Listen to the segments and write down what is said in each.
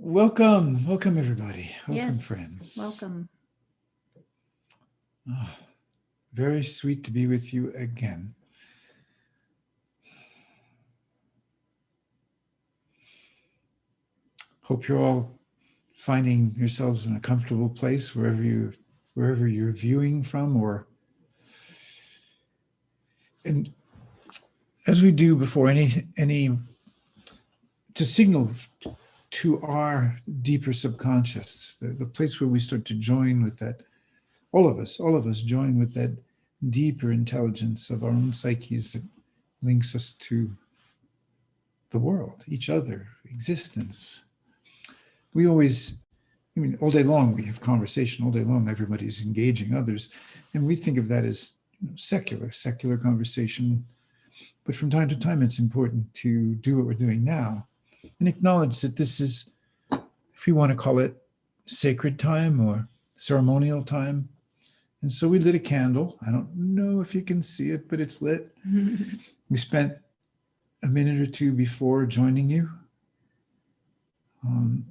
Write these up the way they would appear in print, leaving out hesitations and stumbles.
Welcome everybody. Welcome, Yes, friends. welcome. Oh, very sweet to be with you again. Hope you're all finding yourselves in a comfortable place wherever you're viewing from, and as we do before any to signal to our deeper subconscious, the place where we start to join with that. All of us join with that deeper intelligence of our own psyches that links us to the world, each other, existence. We always, all day long we have conversation, all day long everybody's engaging others, and we think of that as secular conversation. But from time to time, it's important to do what we're doing now and acknowledge that this is, if we want to call it sacred time or ceremonial time. And so we lit a candle. I don't know if you can see it, but it's lit. We spent a minute or two before joining you. And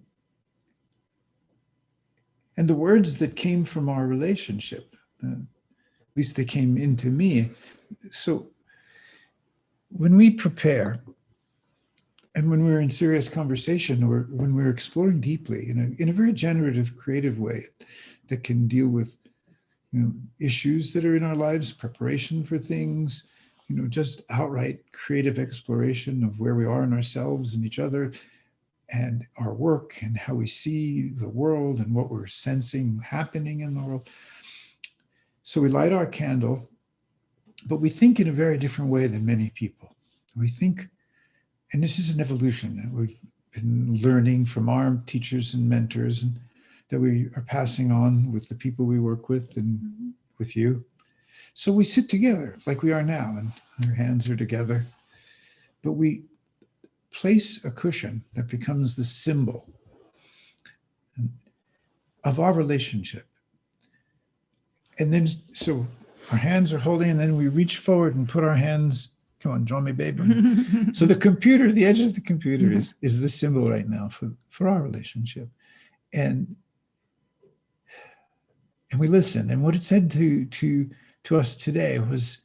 the words that came from our relationship, at least they came into me. So when we prepare, and when we're in serious conversation, or when we're exploring deeply in a very generative, creative way that can deal with issues that are in our lives, preparation for things, just outright creative exploration of where we are in ourselves and each other and our work and how we see the world and what we're sensing happening in the world. So we light our candle, but we think in a very different way than many people. We think, and this is an evolution that we've been learning from our teachers and mentors, and that we are passing on with the people we work with and with you. So we sit together like we are now, and our hands are together, but we place a cushion that becomes the symbol of our relationship. And then, so our hands are holding, and then we reach forward and put our hands, come on, join me, baby. So the computer, the edge of the computer is the symbol right now for our relationship. And we listen. And what it said to us today was,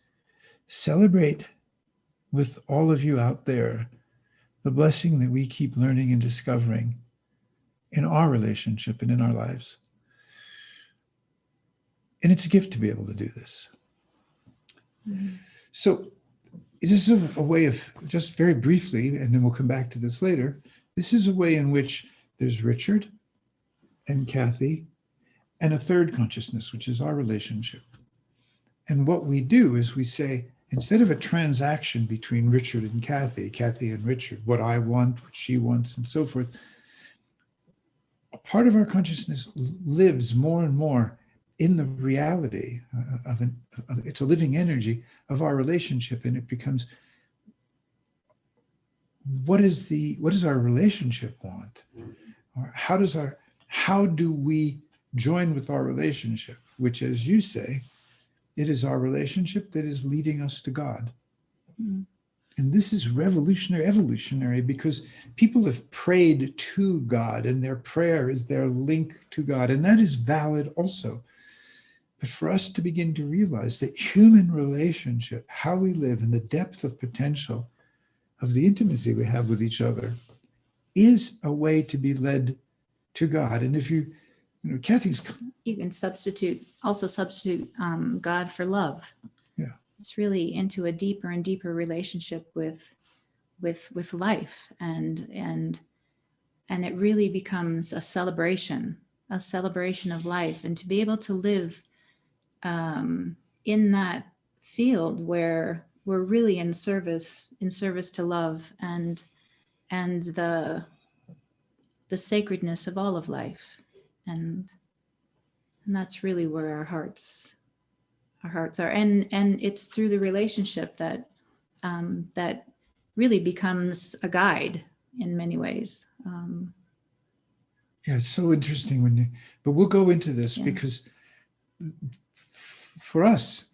celebrate with all of you out there the blessing that we keep learning and discovering in our relationship and in our lives. And it's a gift to be able to do this. So this is a way of, just very briefly, and then we'll come back to this later, this is a way in which there's Richard and Kathy and a third consciousness, which is our relationship. And what we do is we say, instead of a transaction between Richard and Kathy and Richard, what I want, what she wants, and so forth, a part of our consciousness lives more and more in the reality it's a living energy of our relationship, and it becomes, what does our relationship want? Or how do we join with our relationship, which, as you say, it is our relationship that is leading us to God. And this is evolutionary, because people have prayed to God, and their prayer is their link to God, and that is valid also. But for us to begin to realize that human relationship, how we live, and the depth of potential of the intimacy we have with each other, is a way to be led to God. And if you can substitute God for love. Yeah, it's really into a deeper and deeper relationship with life, and it really becomes a celebration of life, and to be able to live in that field where we're really in service to love and the sacredness of all of life, and that's really where our hearts are, and it's through the relationship that really becomes a guide in many ways. Yeah, it's so interesting but we'll go into this, because for us,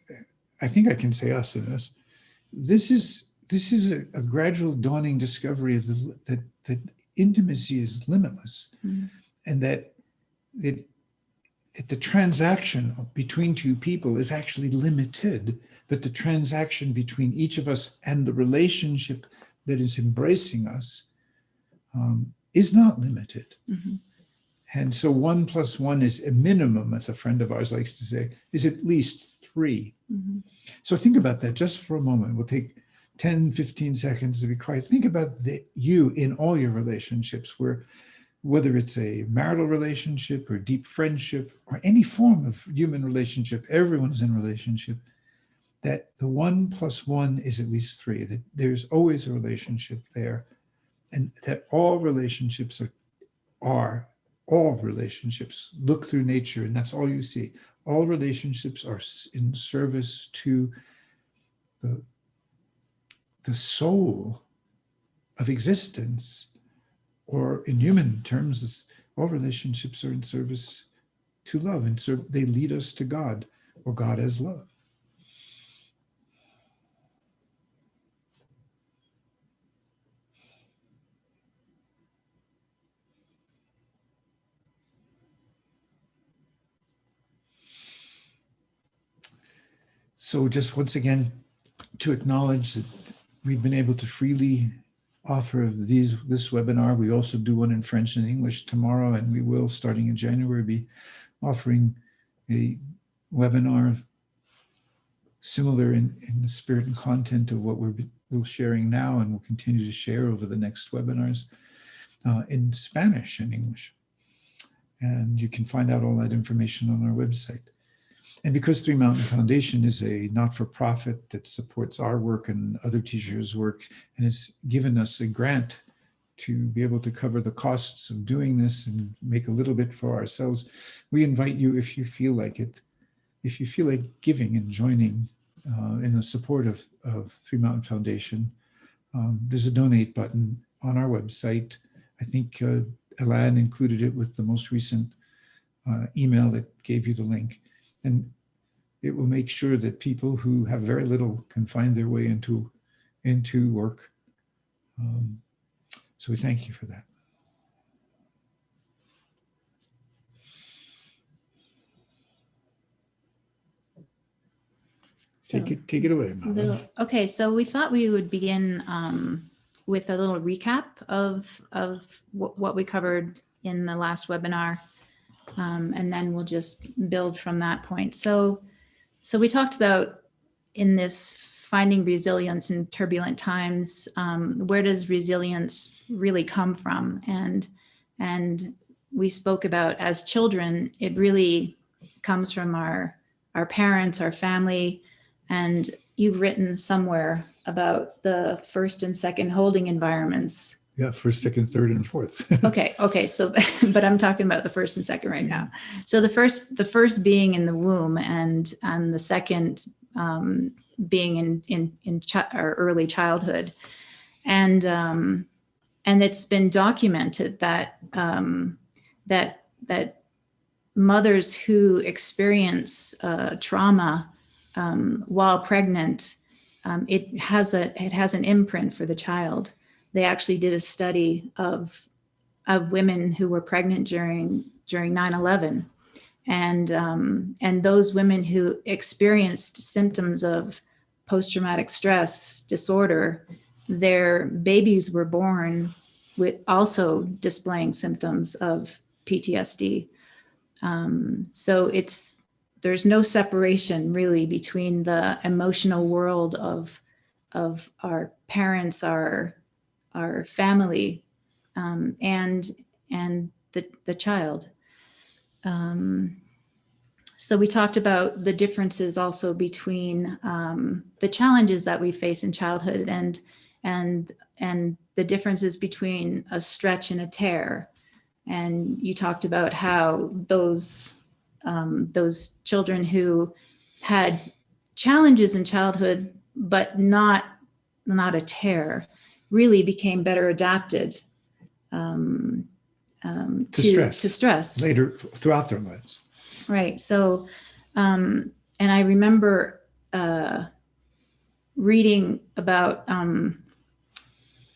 I think I can say us in this is a gradual dawning discovery of that intimacy is limitless, and that the transaction between two people is actually limited, but the transaction between each of us and the relationship that is embracing us is not limited. And so 1 + 1 is a minimum, as a friend of ours likes to say, is at least 3. So think about that just for a moment. We'll take 10, 15 seconds to be quiet. Think about you in all your relationships, whether it's a marital relationship or deep friendship or any form of human relationship, everyone's in relationship, that the 1 + 1 is at least 3, that there's always a relationship there, and that all relationships all relationships look through nature, and that's all you see. All relationships are in service to the soul of existence, or in human terms, all relationships are in service to love, and so they lead us to God, or God as love. So just once again, to acknowledge that we've been able to freely offer this webinar. We also do one in French and English tomorrow, and we will, starting in January, be offering a webinar similar in the spirit and content of what we're sharing now, and we'll continue to share over the next webinars in Spanish and English. And you can find out all that information on our website. And because Three Mountain Foundation is a not-for-profit that supports our work and other teachers' work, and has given us a grant to be able to cover the costs of doing this and make a little bit for ourselves, we invite you, if you feel like it, if you feel like giving and joining in the support of Three Mountain Foundation, there's a donate button on our website. I think Elan included it with the most recent email that gave you the link. And it will make sure that people who have very little can find their way into work. So we thank you for that. Take it away, Mala. Okay, so we thought we would begin with a little recap of what we covered in the last webinar. And then we'll just build from that point. So we talked about, in this finding resilience in turbulent times, where does resilience really come from? And we spoke about, as children, it really comes from our parents, our family, and you've written somewhere about the first and second holding environments. Yeah, first, second, third, and fourth. Okay. So, but I'm talking about the first and second right now. So the first being in the womb, and the second being in our early childhood, and it's been documented that that mothers who experience trauma while pregnant, it has an imprint for the child. They actually did a study of women who were pregnant during 9/11, and those women who experienced symptoms of post-traumatic stress disorder, their babies were born with also displaying symptoms of PTSD. So there's no separation really between the emotional world of our parents, our family, and the child. So we talked about the differences also between the challenges that we face in childhood and the differences between a stretch and a tear. And you talked about how those children who had challenges in childhood, but not a tear, really became better adapted to stress later throughout their lives. Right. So, and I remember reading about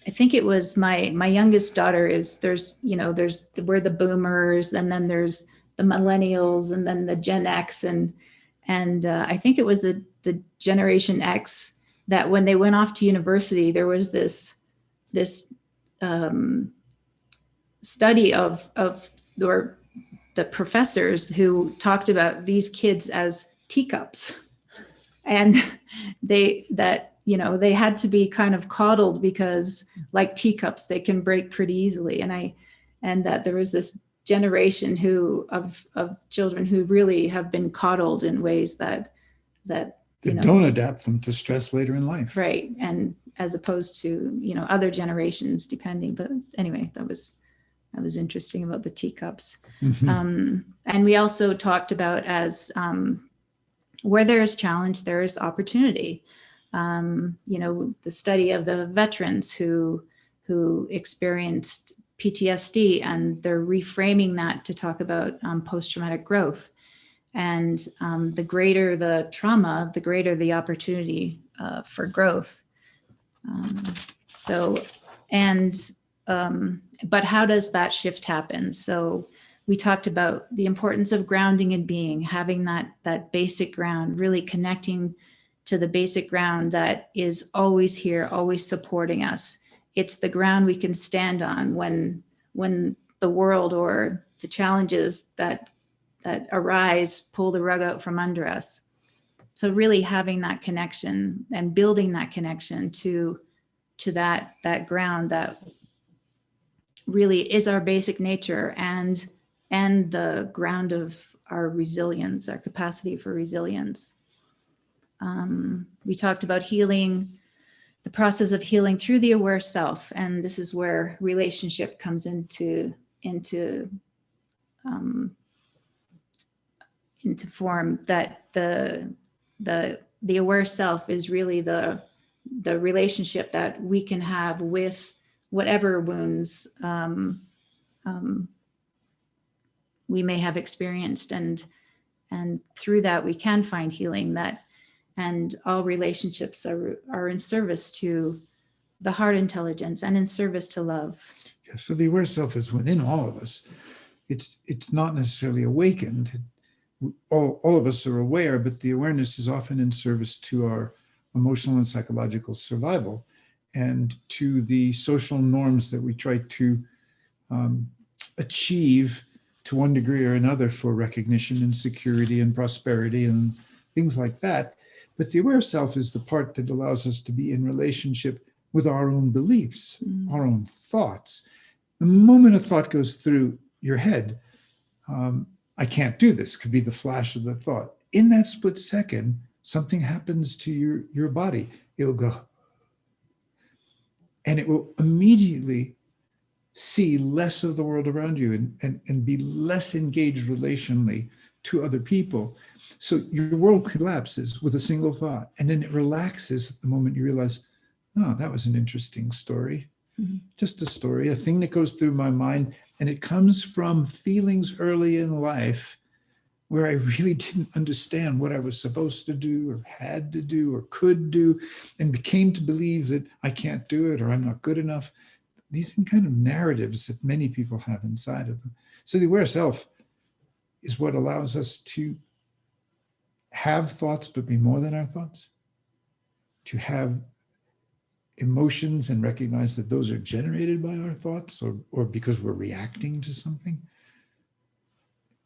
I think it was my youngest daughter is we're the boomers, and then there's the millennials, and then the Gen X, and I think it was the Generation X that when they went off to university, there was this study of the professors who talked about these kids as teacups, and they had to be kind of coddled because, like teacups, they can break pretty easily. And that there was this generation of children who really have been coddled in ways that don't adapt them to stress later in life. Right. And as opposed to, other generations, depending. But anyway, that was interesting about the teacups. Mm-hmm. And we also talked about as where there is challenge, there is opportunity. The study of the veterans who experienced PTSD, and they're reframing that to talk about post-traumatic growth. And the greater the trauma, the greater the opportunity for growth. But how does that shift happen? So we talked about the importance of grounding and being, having that basic ground, really connecting to the basic ground that is always here, always supporting us. It's the ground we can stand on when the world or the challenges that arise pull the rug out from under us. So really having that connection and building that connection to that ground that really is our basic nature and the ground of our resilience, our capacity for resilience. We talked about healing, the process of healing through the aware self, and this is where relationship comes into form. That the aware self is really the relationship that we can have with whatever wounds we may have experienced, and through that we can find healing. And all relationships are in service to the heart intelligence and in service to love. Yeah, so the aware self is within all of us. It's not necessarily awakened. All of us are aware, but the awareness is often in service to our emotional and psychological survival and to the social norms that we try to achieve to one degree or another for recognition and security and prosperity and things like that. But the aware self is the part that allows us to be in relationship with our own beliefs, our own thoughts. The moment a thought goes through your head, I can't do this, could be the flash of the thought. In that split second, something happens to your body. It'll go. And it will immediately see less of the world around you and be less engaged relationally to other people. So your world collapses with a single thought, and then it relaxes at the moment you realize, oh, that was an interesting story. Mm-hmm. Just a story, a thing that goes through my mind, and it comes from feelings early in life where I really didn't understand what I was supposed to do or had to do or could do, and became to believe that I can't do it or I'm not good enough. These are kind of narratives that many people have inside of them. So the aware self is what allows us to have thoughts, but be more than our thoughts, to have emotions and recognize that those are generated by our thoughts or because we're reacting to something,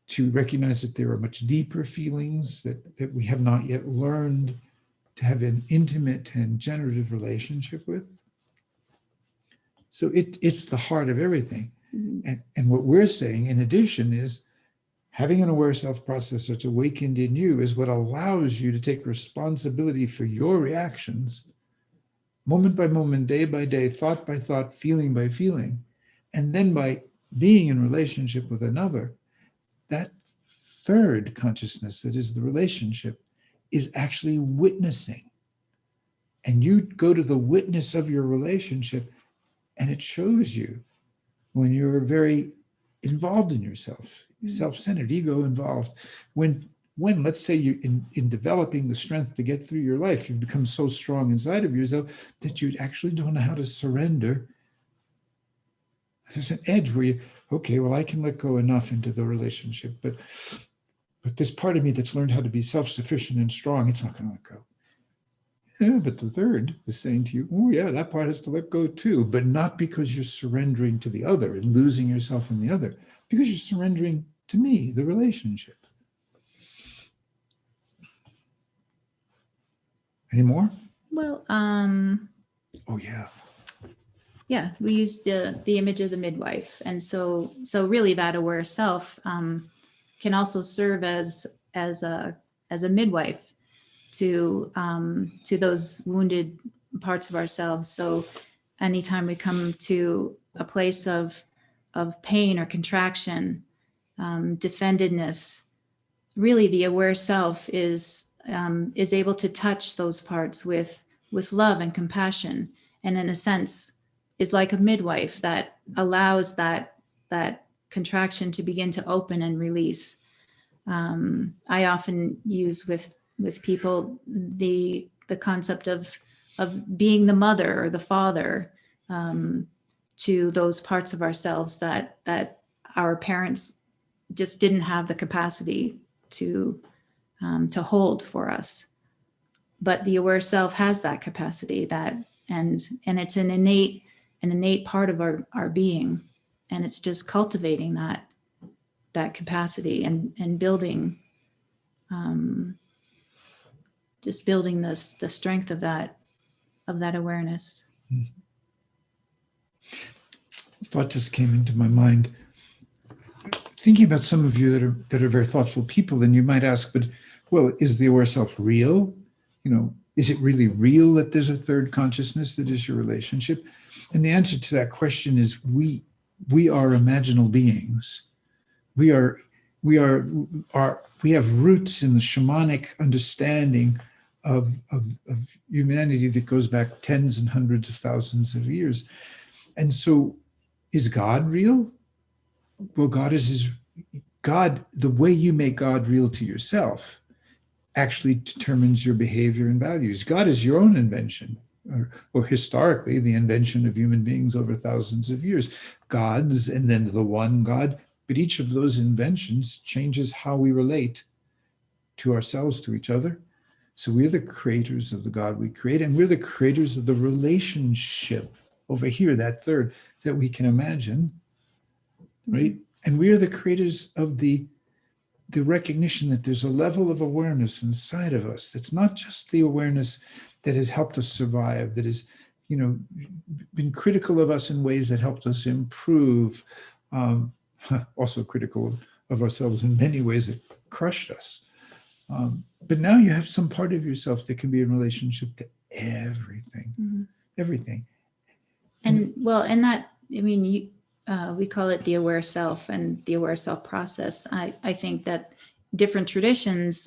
to recognize that there are much deeper feelings that we have not yet learned to have an intimate and generative relationship with. So it's the heart of everything. Mm-hmm. And what we're saying in addition is having an aware self process that's awakened in you is what allows you to take responsibility for your reactions, moment by moment, day by day, thought by thought, feeling by feeling. And then by being in relationship with another, that third consciousness that is the relationship is actually witnessing. And you go to the witness of your relationship, and it shows you when you're very involved in yourself, self-centered, ego involved, when when, let's say, you in developing the strength to get through your life, you've become so strong inside of yourself that you actually don't know how to surrender. There's an edge where you, okay, well, I can let go enough into the relationship, but this part of me that's learned how to be self-sufficient and strong, it's not going to let go. Yeah, but the third is saying to you, oh yeah, that part has to let go too, but not because you're surrendering to the other and losing yourself in the other, because you're surrendering to me, the relationship. Any more? Well, Oh yeah. yeah, we use the image of the midwife, and so really that aware self can also serve as a midwife to those wounded parts of ourselves. So anytime we come to a place of pain or contraction, defendedness, really the aware self is able to touch those parts with love and compassion, and in a sense is like a midwife that allows that contraction to begin to open and release. I often use with people the concept of being the mother or the father to those parts of ourselves that our parents just didn't have the capacity to hold for us. But the aware self has that capacity, and it's an innate part of our being, and it's just cultivating that capacity and building just building the strength of that awareness. Thought just came into my mind. Thinking about some of you that are very thoughtful people, and you might ask, but well, is the aware self real? Is it really real that there's a third consciousness that is your relationship? And the answer to that question is we are imaginal beings. We have roots in the shamanic understanding of humanity that goes back tens and hundreds of thousands of years. And so is God real? Well, God, the way you make God real to yourself actually determines your behavior and values. God is your own invention, or historically the invention of human beings over thousands of years. Gods, and then the one God, but each of those inventions changes how we relate to ourselves, to each other. So we're the creators of the God we create, and we're the creators of the relationship over here, that third, that we can imagine, right? And we are the creators of the recognition that there's a level of awareness inside of us that's not just the awareness that has helped us survive, that has, been critical of us in ways that helped us improve, also critical of ourselves in many ways that crushed us. But now you have some part of yourself that can be in relationship to everything, everything. And that, we call it the aware self and the aware self process. I think that different traditions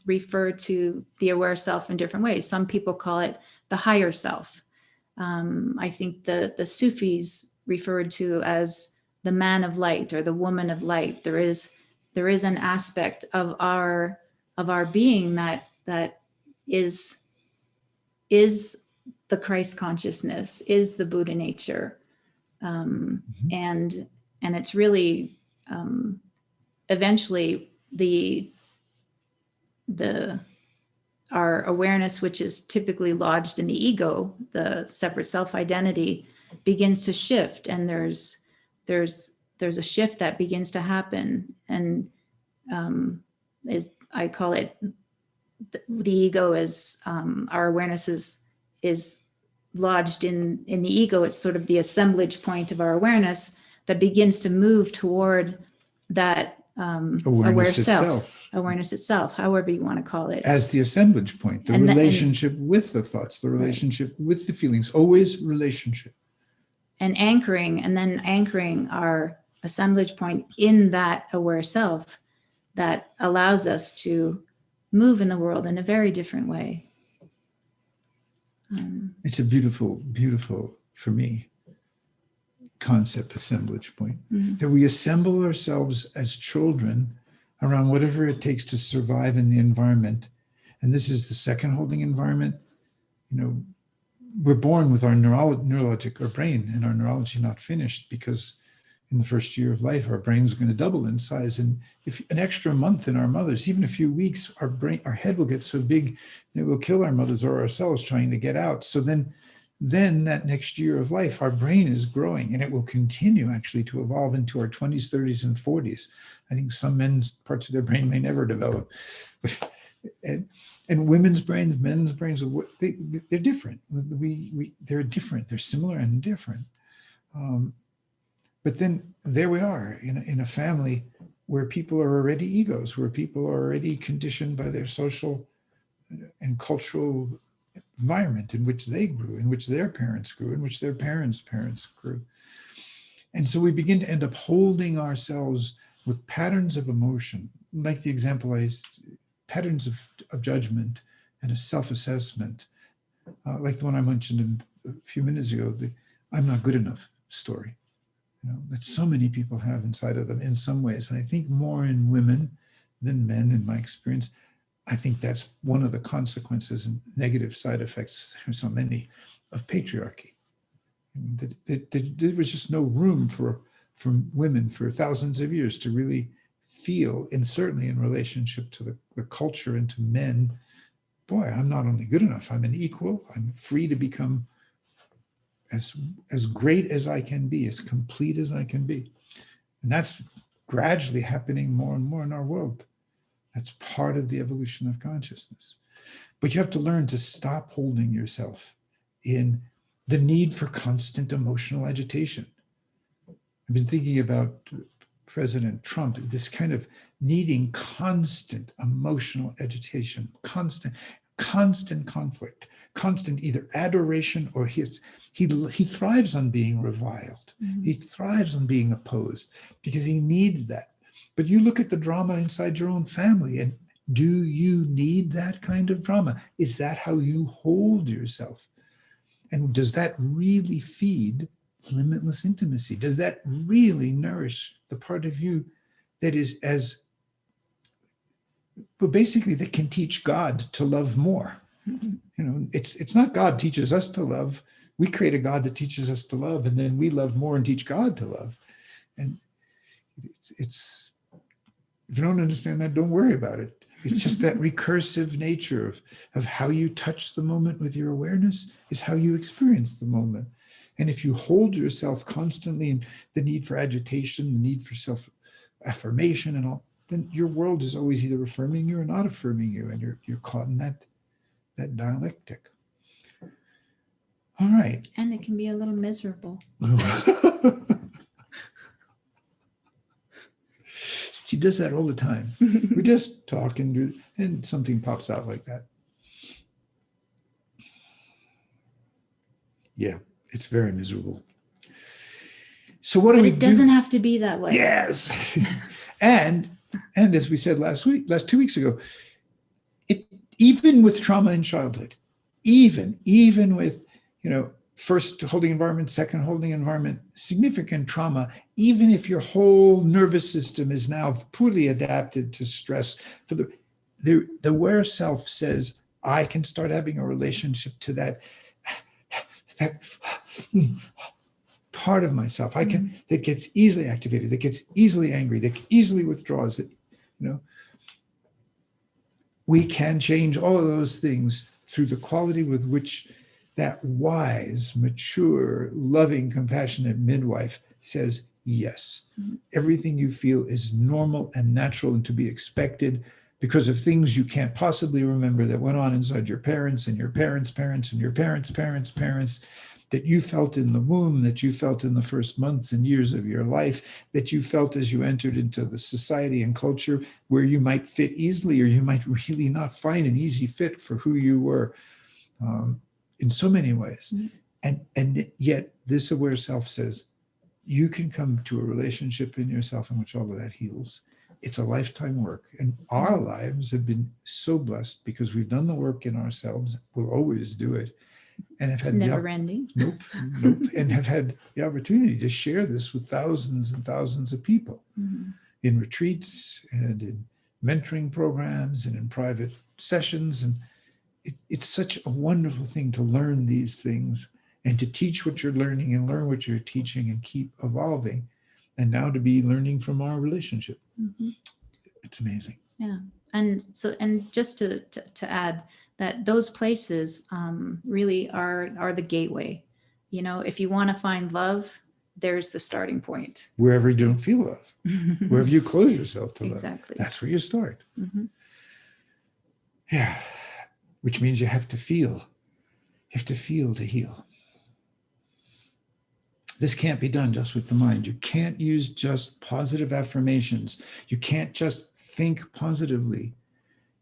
refer to the aware self in different ways. Some people call it the higher self. I think the Sufis referred to as the man of light or the woman of light. There is an aspect of our being that is the Christ consciousness, is the Buddha nature. And it's really eventually our awareness, which is typically lodged in the ego, the separate self-identity, begins to shift, and there's a shift that begins to happen, and I call it the ego is our awareness is lodged in the ego. It's sort of the assemblage point of our awareness that begins to move toward that awareness itself, however you want to call it, as the assemblage point, the relationship with the thoughts, the relationship with the feelings, always relationship, and anchoring our assemblage point in that aware self that allows us to move in the world in a very different way. It's a beautiful, for me, concept, assemblage point, that we assemble ourselves as children around whatever it takes to survive in the environment. And this is the second holding environment. You know, we're born with our neurologic, our brain and our neurology not finished, because in the first year of life, our brain's going to double in size. And if an extra month in our mothers, even a few weeks, our head will get so big that we'll kill our mothers or ourselves trying to get out. So then that next year of life, our brain is growing, and it will continue actually to evolve into our 20s, 30s, and 40s. I think some men's parts of their brain may never develop. And women's brains, men's brains, they're different. They're different. They're similar and different. But then there we are in a family where people are already egos, where people are already conditioned by their social and cultural environment in which they grew, in which their parents grew, in which their parents' parents grew. And so we begin to end up holding ourselves with patterns of emotion, like the example patterns of judgment and a self-assessment, like the one I mentioned a few minutes ago, the I'm not good enough story. You know, that so many people have inside of them in some ways. And I think more in women than men, in my experience. I think that's one of the consequences and negative side effects, there's so many, of patriarchy. There was just no room for women for thousands of years to really feel, and certainly in relationship to the culture and to men, boy, I'm not only good enough, I'm an equal, I'm free to become as great as I can be, as complete as I can be. And that's gradually happening more and more in our world. That's part of the evolution of consciousness. But you have to learn to stop holding yourself in the need for constant emotional agitation. I've been thinking about President Trump, this kind of needing constant emotional agitation, constant conflict, constant either adoration or he thrives on being reviled. Mm-hmm. He thrives on being opposed because he needs that. But you look at the drama inside your own family, and do you need that kind of drama? Is that how you hold yourself? And does that really feed limitless intimacy? Does that really nourish the part of you that is basically that can teach God to love more? Mm-hmm. You know, it's not God teaches us to love. We create a God that teaches us to love, and then we love more and teach God to love. And it's if you don't understand that, don't worry about it. It's just that recursive nature of how you touch the moment with your awareness is how you experience the moment. And if you hold yourself constantly in the need for agitation, the need for self-affirmation and all, then your world is always either affirming you or not affirming you, and you're caught in that dialectic. All right. And it can be a little miserable. She does that all the time. We just talk and something pops out like that. Yeah, it's very miserable. So what do we do? It doesn't have to be that way. Yes. And as we said last 2 weeks ago, even with trauma in childhood, even with, first holding environment, second holding environment, significant trauma, even if your whole nervous system is now poorly adapted to stress, the aware self says, I can start having a relationship to that part of myself. That gets easily activated, that gets easily angry, that easily withdraws, that, we can change all of those things through the quality with which that wise, mature, loving, compassionate midwife says, yes, everything you feel is normal and natural and to be expected because of things you can't possibly remember that went on inside your parents and your parents' parents and your parents' parents' parents, that you felt in the womb, that you felt in the first months and years of your life, that you felt as you entered into the society and culture where you might fit easily or you might really not find an easy fit for who you were. In so many ways. And yet this aware self says, you can come to a relationship in yourself in which all of that heals. It's a lifetime work. And our lives have been so blessed because we've done the work in ourselves. We'll always do it. And have it's never ending. Nope. And have had the opportunity to share this with thousands and thousands of people. in retreats and in mentoring programs and in private sessions. And it's such a wonderful thing to learn these things and to teach what you're learning and learn what you're teaching and keep evolving. And now to be learning from our relationship. Mm-hmm. It's amazing. Yeah. And so, and just to add that those places really are the gateway. You know, if you want to find love, there's the starting point. Wherever you don't feel love, wherever you close yourself to love, exactly. That's where you start. Mm-hmm. Yeah. Which means you have to feel. You have to feel to heal. This can't be done just with the mind. You can't use just positive affirmations. You can't just think positively.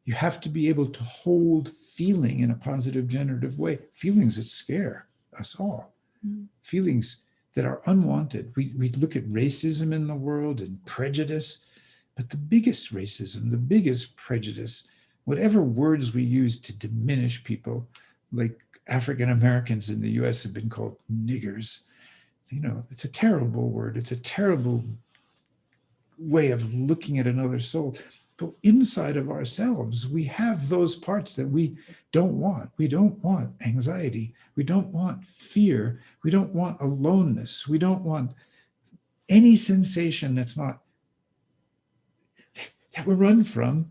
You have to be able to hold feeling in a positive, generative way. Feelings that scare us all. Mm-hmm. Feelings that are unwanted. We look at racism in the world and prejudice, but the biggest racism, the biggest prejudice, whatever words we use to diminish people, like African Americans in the US have been called niggers. You know, it's a terrible word. It's a terrible way of looking at another soul. But inside of ourselves, we have those parts that we don't want. We don't want anxiety. We don't want fear. We don't want aloneness. We don't want any sensation that's not, that we run from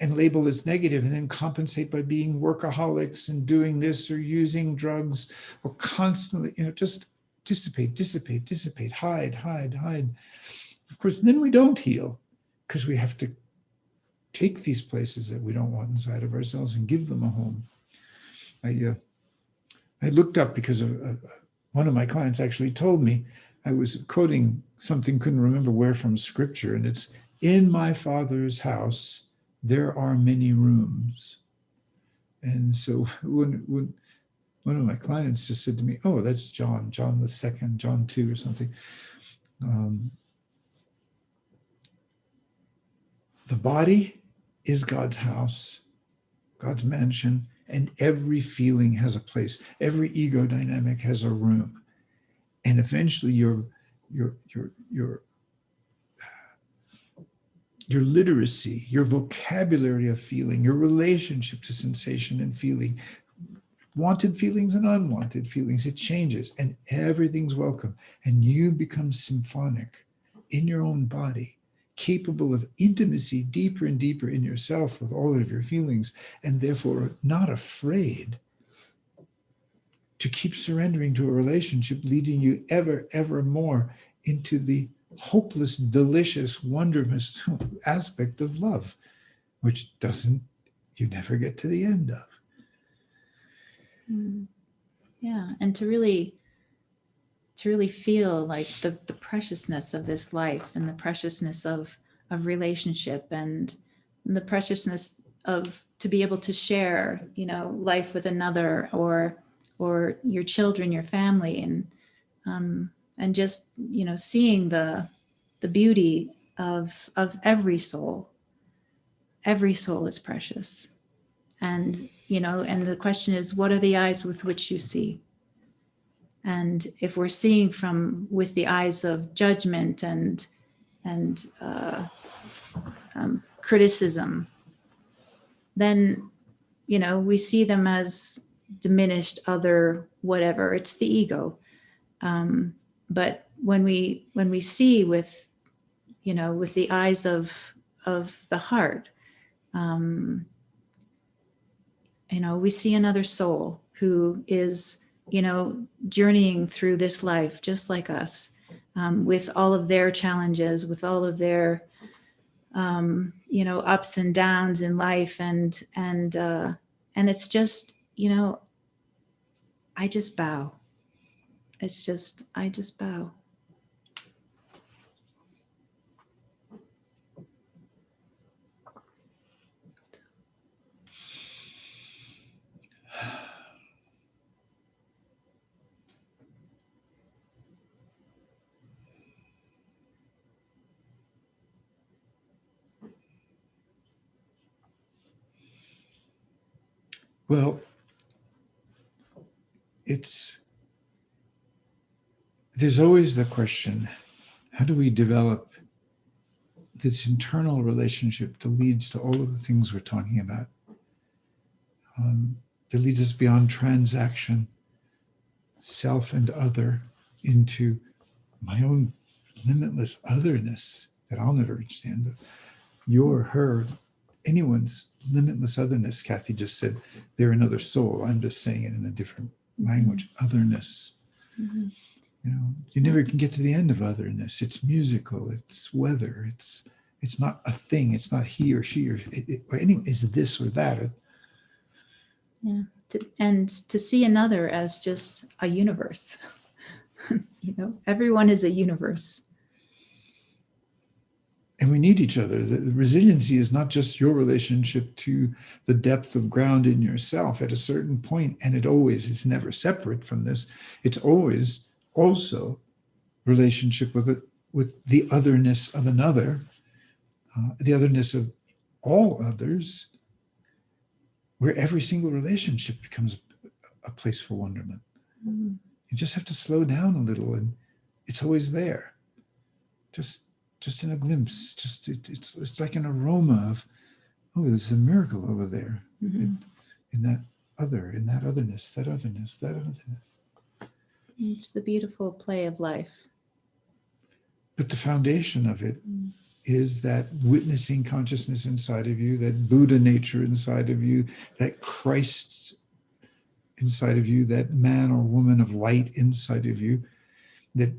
and label as negative and then compensate by being workaholics and doing this or using drugs or constantly, just dissipate, hide. Of course, then we don't heal because we have to take these places that we don't want inside of ourselves and give them a home. I looked up because one of my clients actually told me, I was quoting something, couldn't remember where from scripture, and it's, in my Father's house, there are many rooms. And so when one of my clients just said to me, oh, that's John the second, John 2 or something. The body is God's house, God's mansion, and every feeling has a place. Every ego dynamic has a room. And eventually your literacy, your vocabulary of feeling, your relationship to sensation and feeling, wanted feelings and unwanted feelings, it changes and everything's welcome. And you become symphonic in your own body, capable of intimacy deeper and deeper in yourself with all of your feelings, and therefore not afraid to keep surrendering to a relationship, leading you ever more into the hopeless, delicious, wondrous aspect of love, which you never get to the end of. Yeah, and to really feel like the preciousness of this life and the preciousness of relationship and the preciousness of to be able to share, life with another or your children, your family, and just, seeing the beauty of every soul. Every soul is precious. And, and the question is, what are the eyes with which you see? And if we're seeing with the eyes of judgment and criticism, then, we see them as diminished, other, whatever. It's the ego. But when we see with the eyes of the heart, we see another soul who is, journeying through this life just like us, with all of their challenges, with all of their, ups and downs in life, and it's just, I just bow. I just bow. Well, there's always the question, how do we develop this internal relationship that leads to all of the things we're talking about. That leads us beyond transaction, self and other, into my own limitless otherness that I'll never understand. Your, her, anyone's limitless otherness. Kathy just said they're another soul. I'm just saying it in a different language. Otherness. Mm-hmm. You know, you never can get to the end of otherness. It's musical. It's weather. It's not a thing. It's not he or she or any. Is this or that? Yeah, and to see another as just a universe. You know, everyone is a universe. And we need each other. The resiliency is not just your relationship to the depth of ground in yourself at a certain point, and it always is never separate from this. It's always also relationship with the otherness of another, the otherness of all others, where every single relationship becomes a place for wonderment. Mm-hmm. You just have to slow down a little, and it's always there. Just in a glimpse, it's like an aroma of, oh, there's a miracle over there. Mm-hmm. In that otherness. It's the beautiful play of life. But the foundation of it is that witnessing consciousness inside of you, that Buddha nature inside of you, that Christ inside of you, that man or woman of light inside of you, that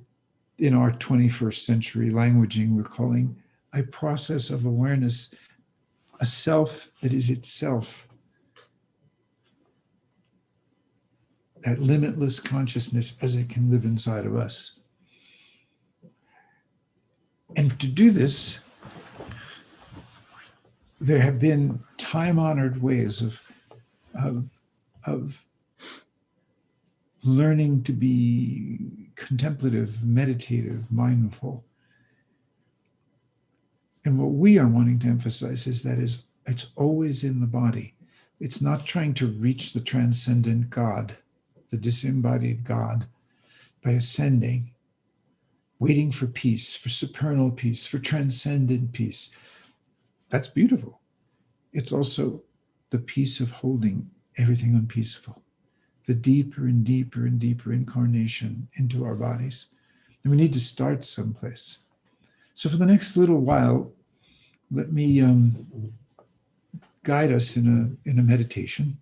in our 21st century languaging, we're calling a process of awareness, a self that is itself. That limitless consciousness as it can live inside of us. And to do this, there have been time-honored ways of learning to be contemplative, meditative, mindful. And what we are wanting to emphasize is that it's always in the body. It's not trying to reach the transcendent God, the disembodied God, by ascending, waiting for peace, for supernal peace, for transcendent peace. That's beautiful. It's also the peace of holding everything unpeaceful, the deeper and deeper and deeper incarnation into our bodies. And we need to start someplace. So for the next little while, let me guide us in a meditation.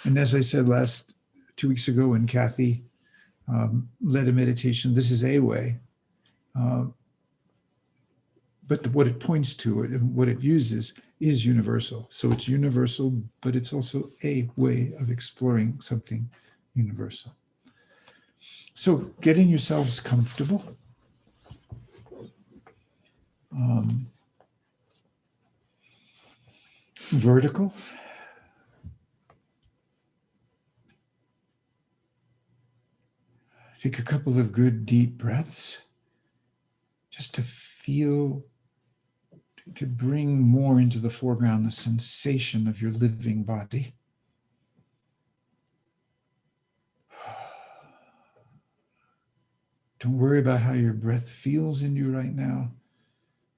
And as I said 2 weeks ago when Kathy led a meditation, this is a way. But what it points to and what it uses is universal. So it's universal, but it's also a way of exploring something universal. So getting yourselves comfortable. Vertical. Take a couple of good deep breaths just to feel, to bring more into the foreground the sensation of your living body. Don't worry about how your breath feels in you right now.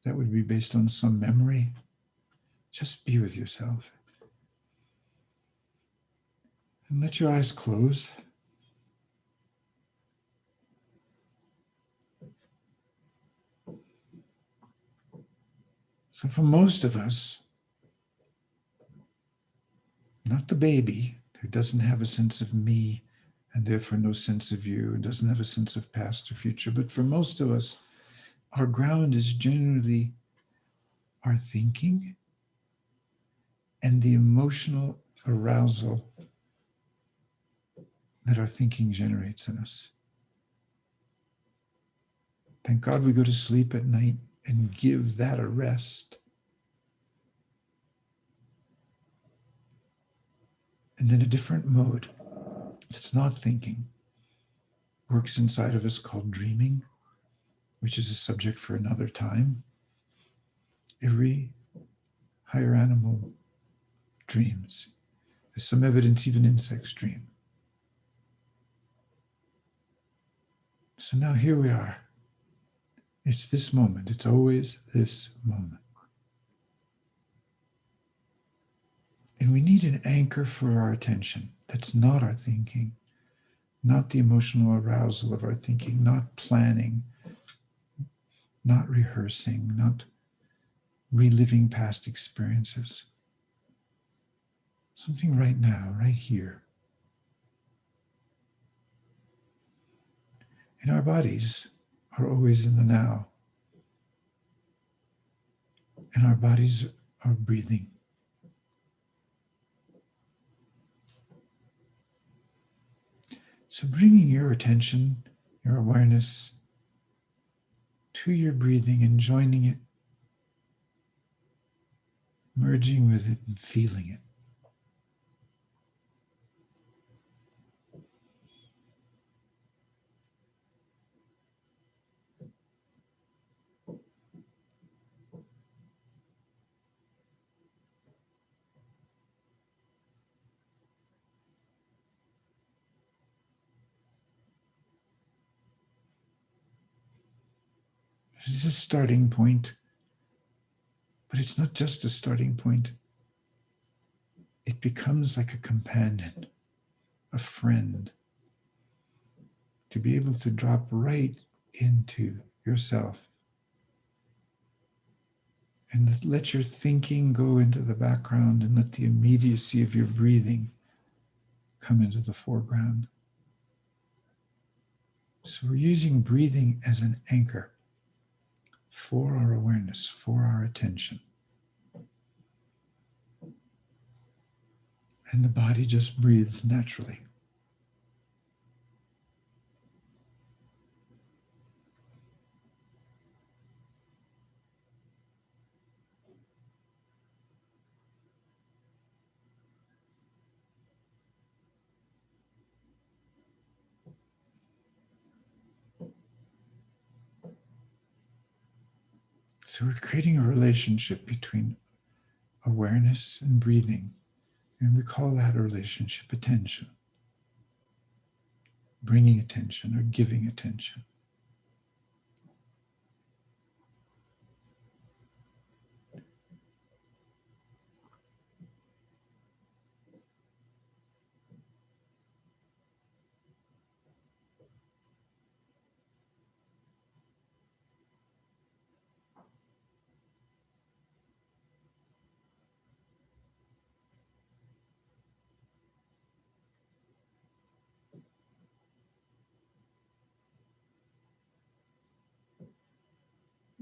That would be based on some memory. Just be with yourself. And let your eyes close. So for most of us, not the baby who doesn't have a sense of me and therefore no sense of you, and doesn't have a sense of past or future, but for most of us, our ground is generally our thinking and the emotional arousal that our thinking generates in us. Thank God we go to sleep at night and give that a rest. And then a different mode that's not thinking works inside of us called dreaming, which is a subject for another time. Every higher animal dreams. There's some evidence even insects dream. So now here we are. It's this moment. It's always this moment. And we need an anchor for our attention. That's not our thinking, not the emotional arousal of our thinking, not planning, not rehearsing, not reliving past experiences. Something right now, right here. And our bodies are always in the now. And our bodies are breathing. So bringing your attention, your awareness to your breathing and joining it, merging with it and feeling it. This is a starting point, but it's not just a starting point. It becomes like a companion, a friend, to be able to drop right into yourself and let your thinking go into the background and let the immediacy of your breathing come into the foreground. So we're using breathing as an anchor for our awareness, for our attention. And the body just breathes naturally. So we're creating a relationship between awareness and breathing. And we call that a relationship attention. Bringing attention or giving attention.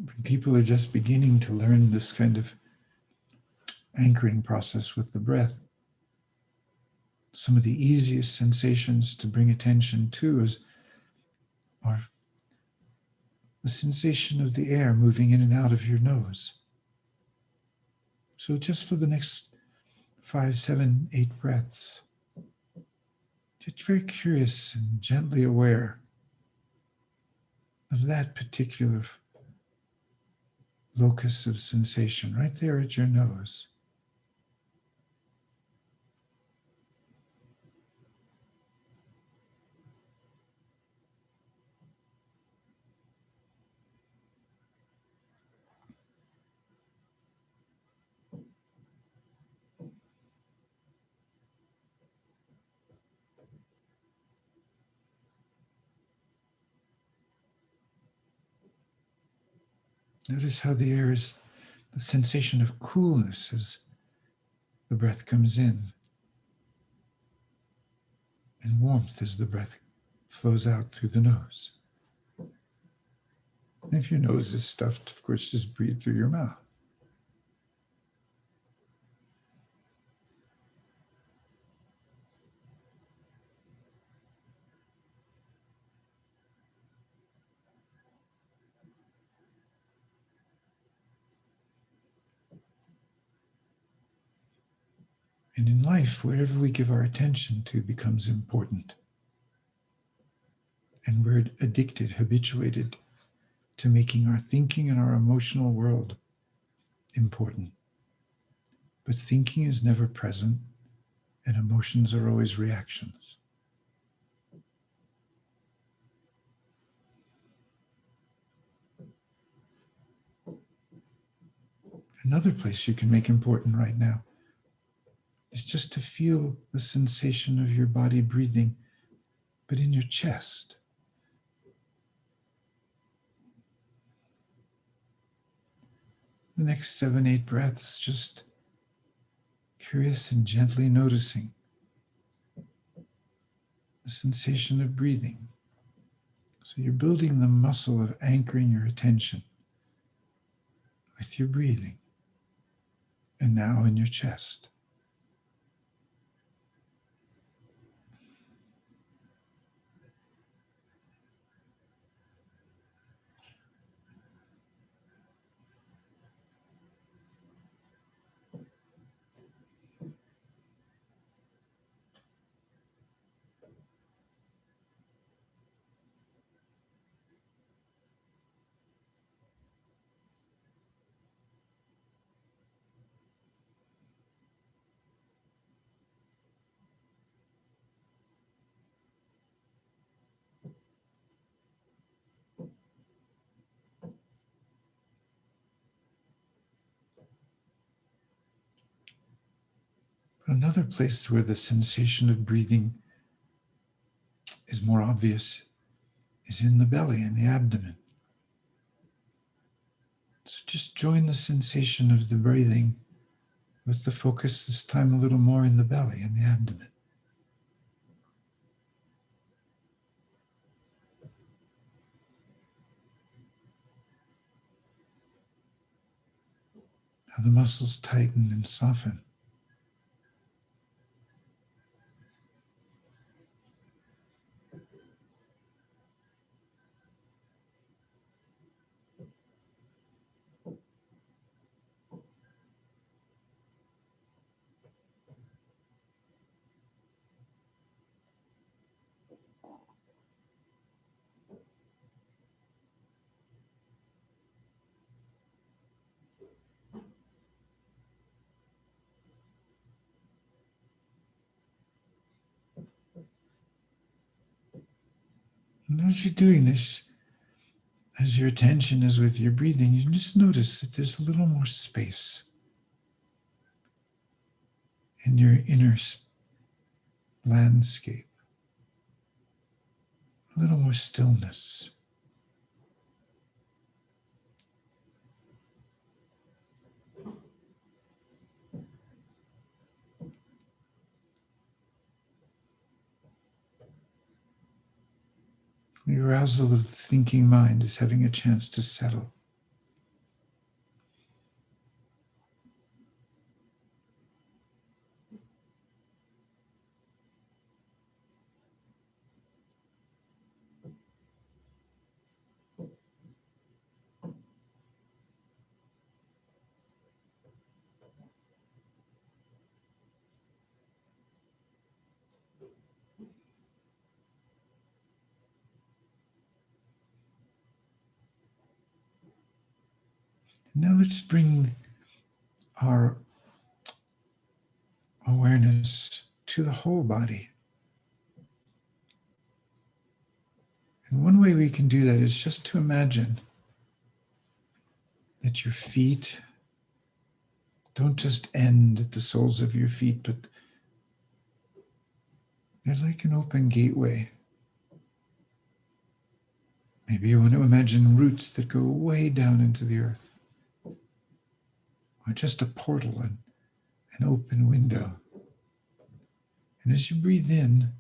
When people are just beginning to learn this kind of anchoring process with the breath, some of the easiest sensations to bring attention to are the sensation of the air moving in and out of your nose. So just for the next 5, 7, 8 breaths, get very curious and gently aware of that particular locus of sensation right there at your nose. Notice how the air is the sensation of coolness as the breath comes in, and warmth as the breath flows out through the nose. And if your nose is stuffed, of course, just breathe through your mouth. And in life, wherever we give our attention to becomes important. And we're addicted, habituated to making our thinking and our emotional world important. But thinking is never present, and emotions are always reactions. Another place you can make important right now is just to feel the sensation of your body breathing, but in your chest. The next 7, 8 breaths, just curious and gently noticing the sensation of breathing. So you're building the muscle of anchoring your attention with your breathing. And now in your chest. But another place where the sensation of breathing is more obvious is in the belly and the abdomen. So just join the sensation of the breathing with the focus this time a little more in the belly and the abdomen. How the muscles tighten and soften. And as you're doing this, as your attention is with your breathing, you just notice that there's a little more space in your inner landscape, a little more stillness. The arousal of the thinking mind is having a chance to settle. Now let's bring our awareness to the whole body. And one way we can do that is just to imagine that your feet don't just end at the soles of your feet, but they're like an open gateway. Maybe you want to imagine roots that go way down into the earth, or just a portal and an open window. And as you breathe in,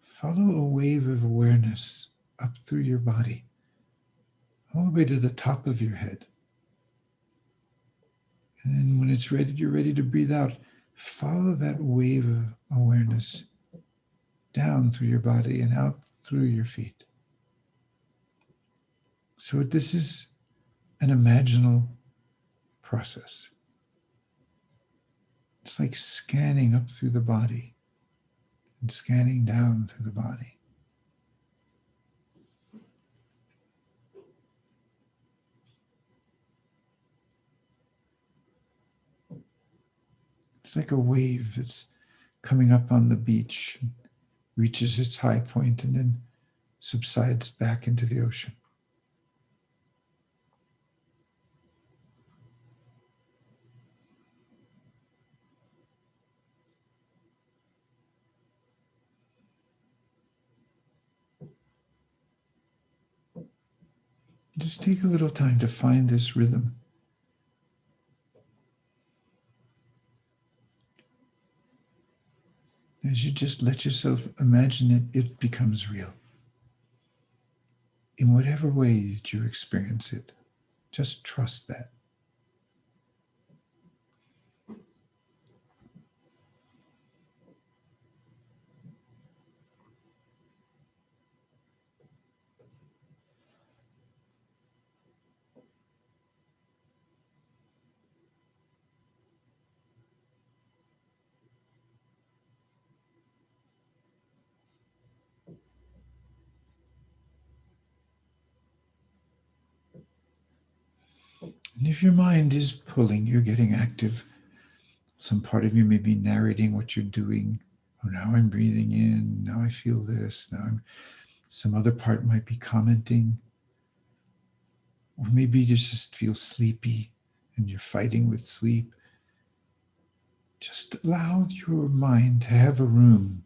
follow a wave of awareness up through your body, all the way to the top of your head. And then when it's ready, you're ready to breathe out, follow that wave of awareness down through your body and out through your feet. So this is an imaginal process. It's like scanning up through the body and scanning down through the body. It's like a wave that's coming up on the beach, reaches its high point, and then subsides back into the ocean. Just take a little time to find this rhythm. As you just let yourself imagine it, it becomes real. In whatever way that you experience it, just trust that. And if your mind is pulling, you're getting active. Some part of you may be narrating what you're doing. Oh, now I'm breathing in. Now I feel this. Some other part might be commenting. Or maybe you just feel sleepy and you're fighting with sleep. Just allow your mind to have a room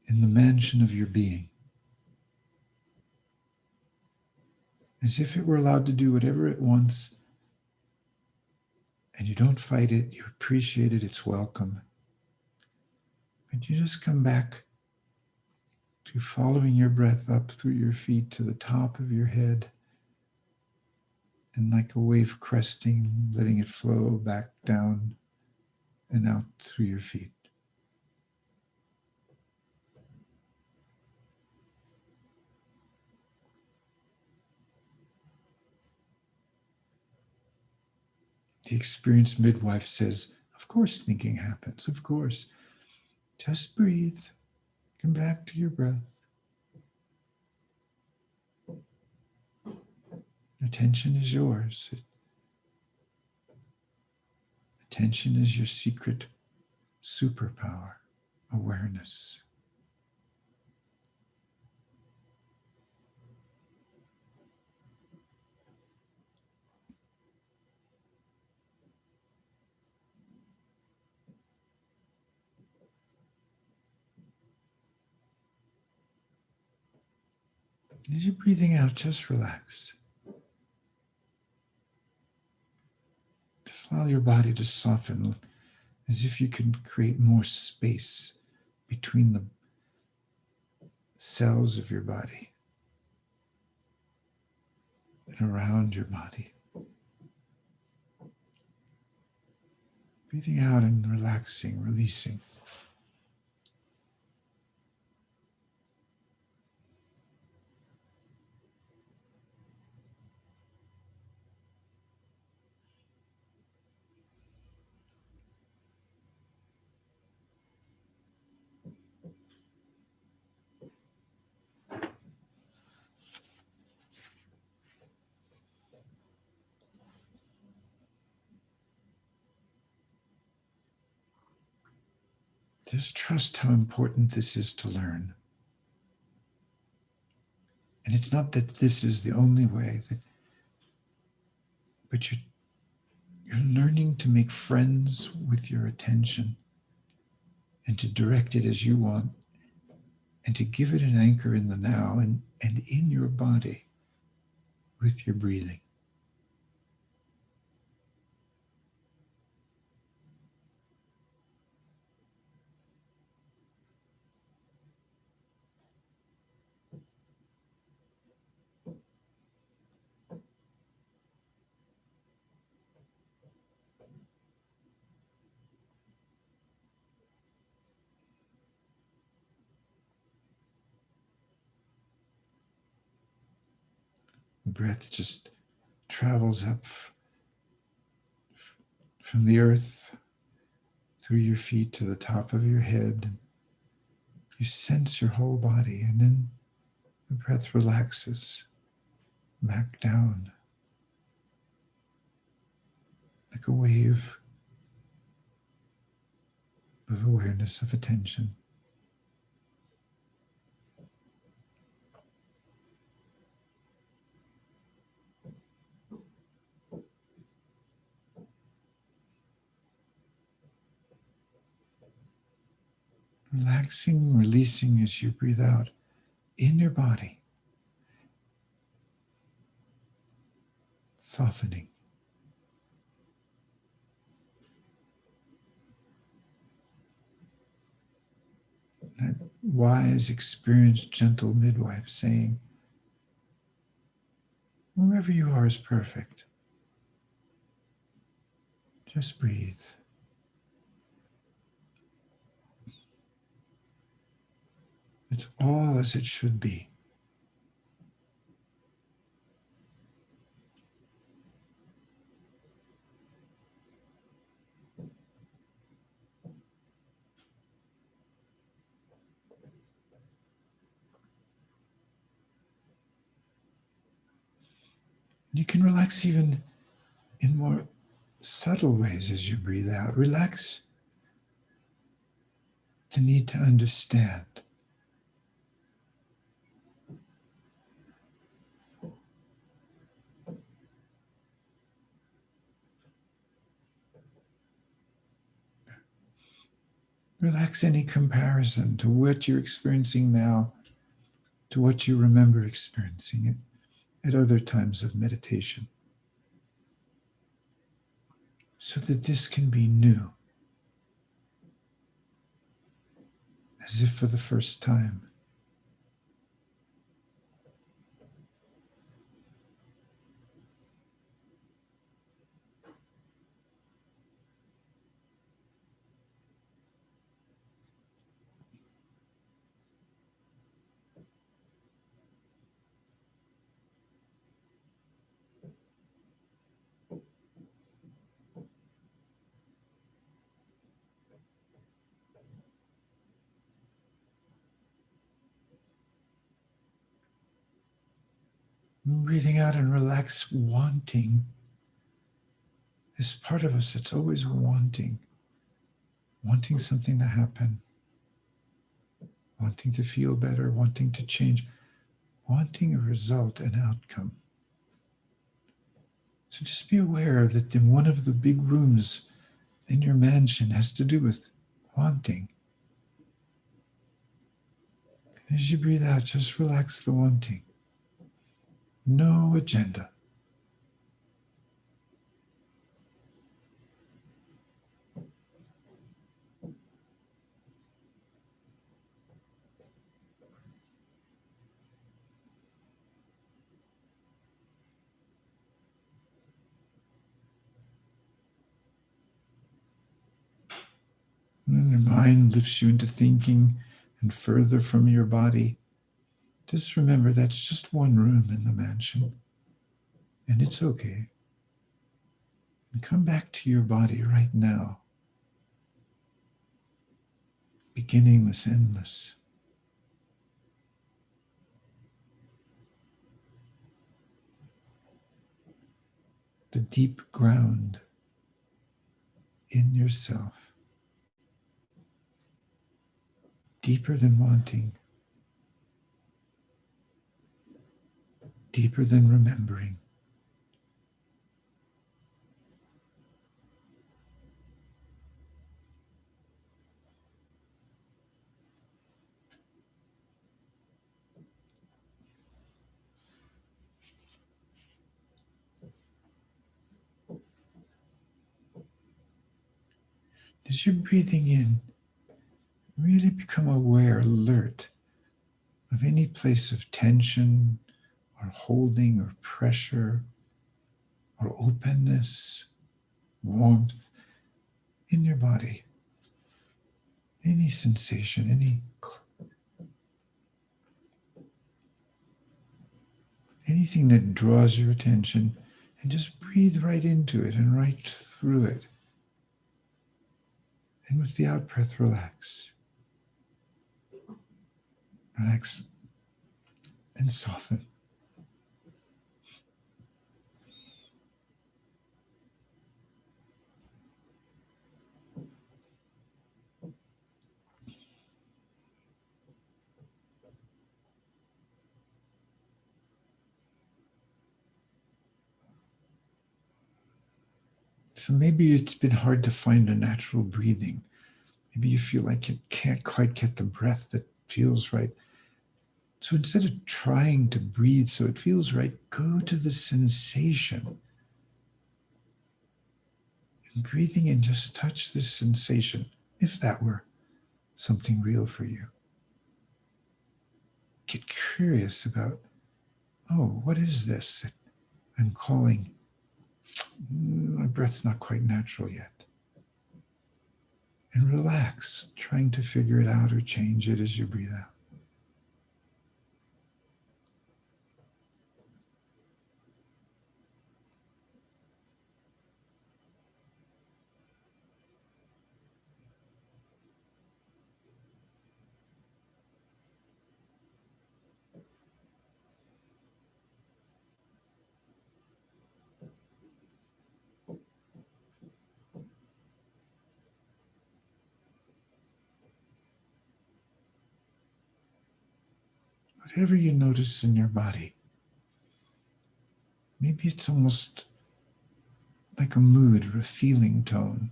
in the mansion of your being. As if it were allowed to do whatever it wants. And you don't fight it, you appreciate it, it's welcome. But you just come back to following your breath up through your feet to the top of your head. And like a wave cresting, letting it flow back down and out through your feet. The experienced midwife says, of course thinking happens, of course. Just breathe, come back to your breath. Attention is yours. Attention is your secret superpower, awareness. As you're breathing out, just relax. Just allow your body to soften as if you can create more space between the cells of your body and around your body. Breathing out and relaxing, releasing. Just trust how important this is to learn. And it's not that this is the only way, but you're learning to make friends with your attention and to direct it as you want and to give it an anchor in the now and in your body with your breathing. The breath just travels up from the earth through your feet to the top of your head. You sense your whole body, and then the breath relaxes back down like a wave of awareness, of attention. Relaxing, releasing as you breathe out in your body. softening. That wise, experienced, gentle midwife saying, whoever you are is perfect. Just breathe. It's all as it should be. You can relax even in more subtle ways as you breathe out. Relax the need to understand. Relax any comparison to what you're experiencing now, to what you remember experiencing it at other times of meditation, so that this can be new, as if for the first time. Breathing out and relax wanting. This part of us that's always wanting something to happen, wanting to feel better, wanting to change, wanting a result, an outcome. So just be aware that in one of the big rooms in your mansion has to do with wanting. And as you breathe out, just relax the wanting. No agenda. And then your mind lifts you into thinking and further from your body. Just remember that's just one room in the mansion. And it's okay. And come back to your body right now. Beginningless, endless. The deep ground in yourself. Deeper than wanting. Deeper than remembering. As you're breathing in, really become aware, alert of any place of tension or holding or pressure or openness, warmth in your body. Any sensation, anything that draws your attention, and just breathe right into it and right through it. And with the out breath, relax. Relax and soften. So maybe it's been hard to find a natural breathing. Maybe you feel like you can't quite get the breath that feels right. So instead of trying to breathe so it feels right, go to the sensation And breathing in, just touch this sensation, if that were something real for you. Get curious about, oh, what is this that I'm calling? My breath's not quite natural yet. And relax, trying to figure it out or change it as you breathe out. Whatever you notice in your body, maybe it's almost like a mood or a feeling tone.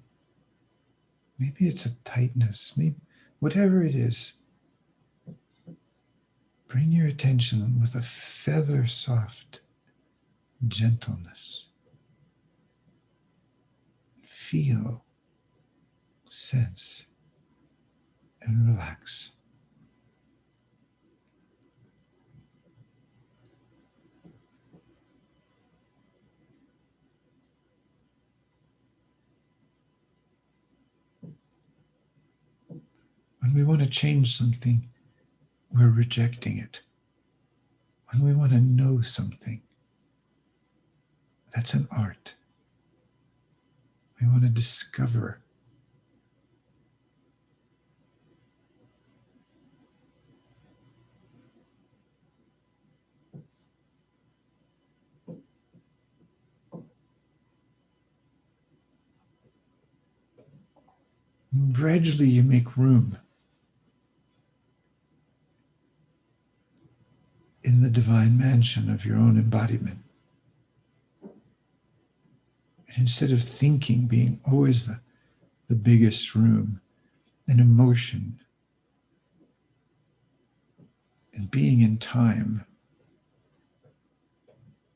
Maybe it's a tightness, maybe whatever it is, bring your attention with a feather soft gentleness. Feel, sense, and relax. When we want to change something, we're rejecting it. When we want to know something, that's an art. We want to discover. And gradually you make room in the divine mansion of your own embodiment. And instead of thinking being always the biggest room, and emotion, and being in time,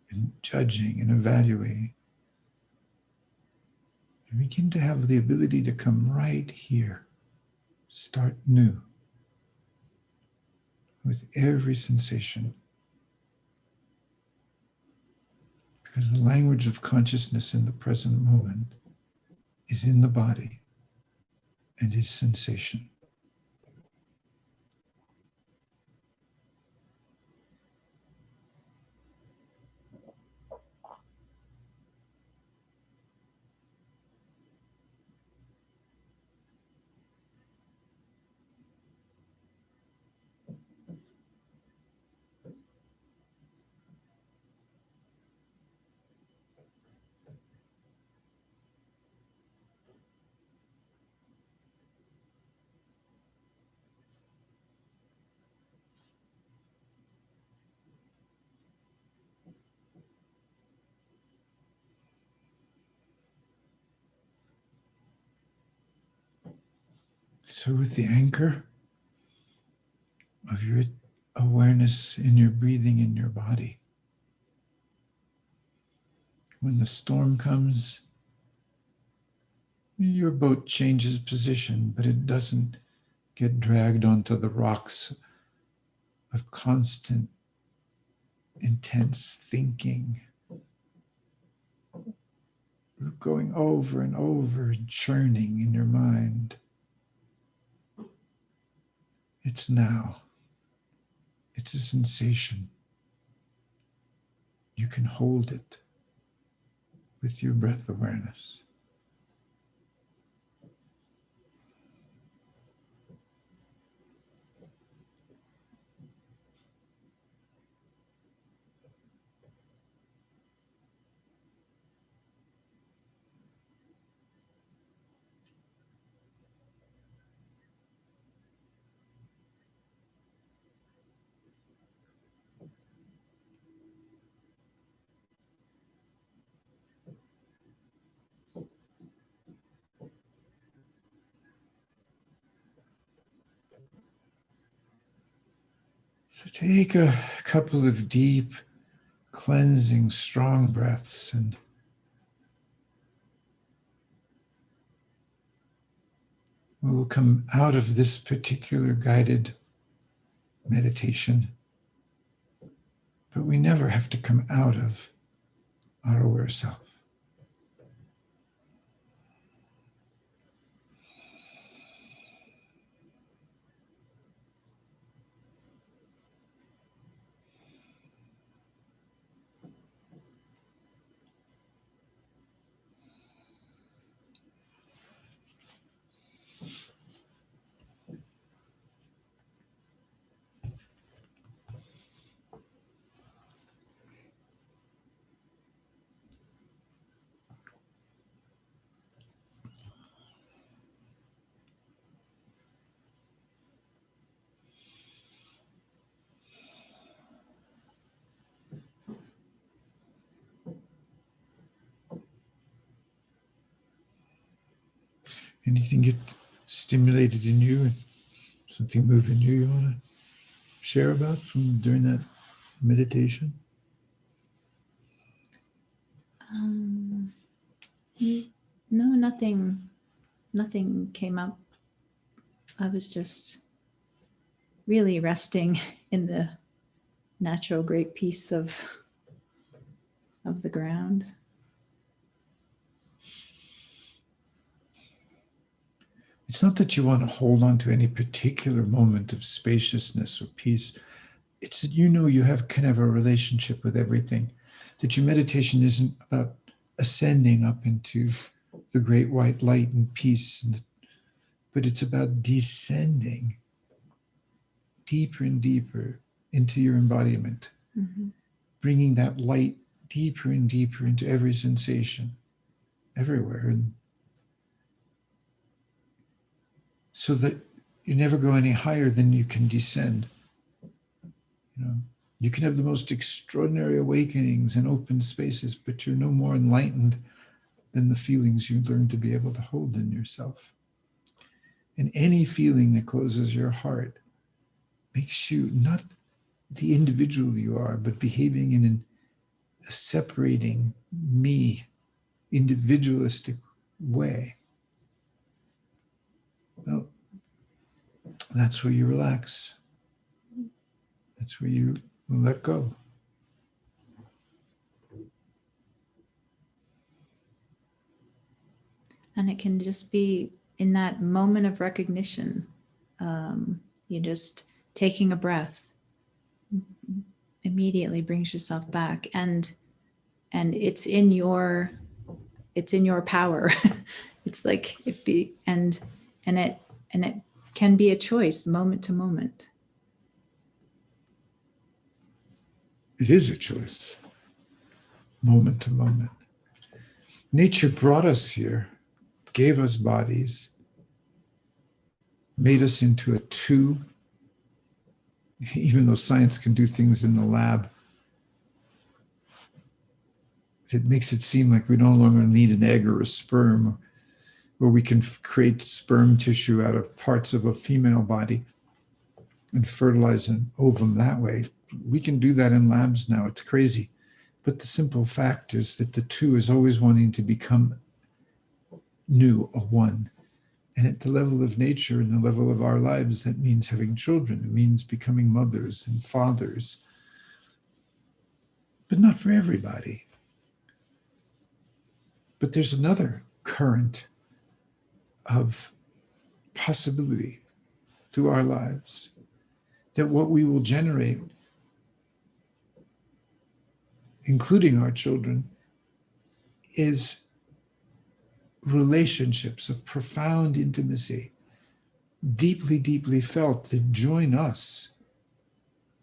and judging and evaluating, you begin to have the ability to come right here, start new, with every sensation. Because the language of consciousness in the present moment is in the body and is sensation. So with the anchor of your awareness in your breathing in your body, when the storm comes, your boat changes position, but it doesn't get dragged onto the rocks of constant, intense thinking, going over and over and churning in your mind. It's now. It's a sensation. You can hold it with your breath awareness. So take a couple of deep, cleansing, strong breaths and we'll come out of this particular guided meditation, but we never have to come out of our aware self. Anything get stimulated in you and something move in you want to share about from during that meditation? No, nothing came up. I was just really resting in the natural great peace of the ground. It's not that you want to hold on to any particular moment of spaciousness or peace. It's that you know you can have a relationship with everything, that your meditation isn't about ascending up into the great white light and peace, but it's about descending deeper and deeper into your embodiment, bringing that light deeper and deeper into every sensation, everywhere. And so that you never go any higher than you can descend. You can have the most extraordinary awakenings and open spaces, but you're no more enlightened than the feelings you learn to be able to hold in yourself. And any feeling that closes your heart makes you not the individual you are, but behaving in a separating me, individualistic way. Well, that's where you relax. That's where you let go. And it can just be in that moment of recognition, you just taking a breath immediately brings yourself back, and it's in your power. It's like and it can be a choice moment to moment. It is a choice, moment to moment. Nature brought us here, gave us bodies, made us into a two. Even though science can do things in the lab, it makes it seem like we no longer need an egg or a sperm, or we can create sperm tissue out of parts of a female body and fertilize an ovum that way. We can do that in labs now. It's crazy. But the simple fact is that the two is always wanting to become new, a one. And at the level of nature and the level of our lives, that means having children. It means becoming mothers and fathers. But not for everybody. But there's another current of possibility through our lives, that what we will generate, including our children, is relationships of profound intimacy, deeply, deeply felt, that join us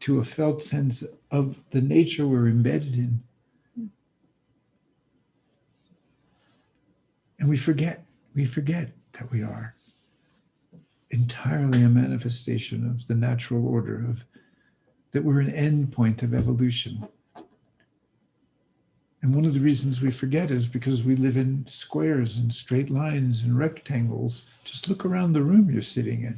to a felt sense of the nature we're embedded in. And we forget that we are entirely a manifestation of the natural order, of that we're an end point of evolution. And one of the reasons we forget is because we live in squares and straight lines and rectangles. Just look around the room you're sitting in.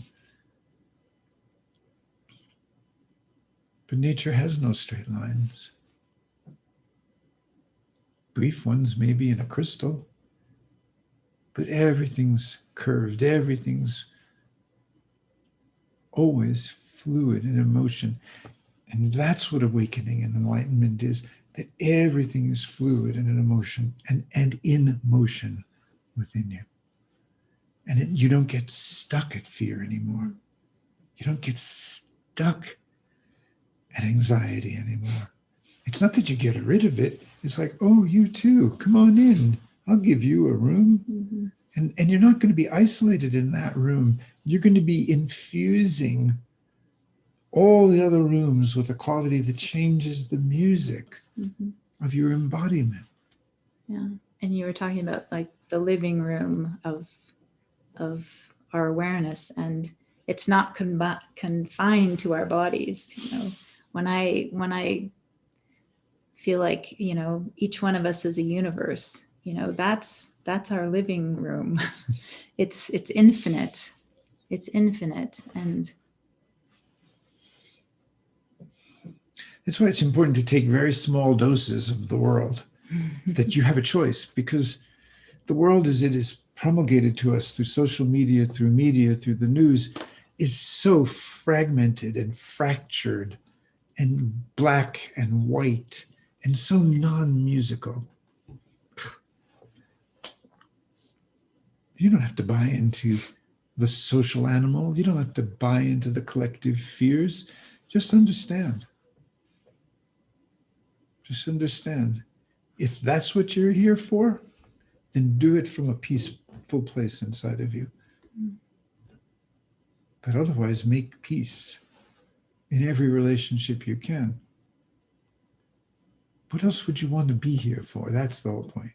But nature has no straight lines. Brief ones maybe in a crystal, but everything's curved, everything's always fluid in emotion. And that's what awakening and enlightenment is, that everything is fluid and in emotion and in motion within you. And you don't get stuck at fear anymore. You don't get stuck at anxiety anymore. It's not that you get rid of it. It's like, oh, you too, come on in. I'll give you a room. Mm-hmm. And you're not going to be isolated in that room. You're going to be infusing all the other rooms with a quality that changes the music Mm-hmm. of your embodiment. Yeah. And you were talking about like the living room of our awareness, and it's not confined to our bodies. You know, when I feel like, you know, each one of us is a universe, you know, that's our living room. It's infinite. It's infinite. And That's why it's important to take very small doses of the world, that you have a choice, because the world as it is promulgated to us through social media, through the news, is so fragmented and fractured and black and white and so non-musical. You don't have to buy into the social animal. You don't have to buy into the collective fears. Just understand. Just understand. If that's what you're here for, then do it from a peaceful place inside of you. But otherwise, make peace in every relationship you can. What else would you want to be here for? That's the whole point.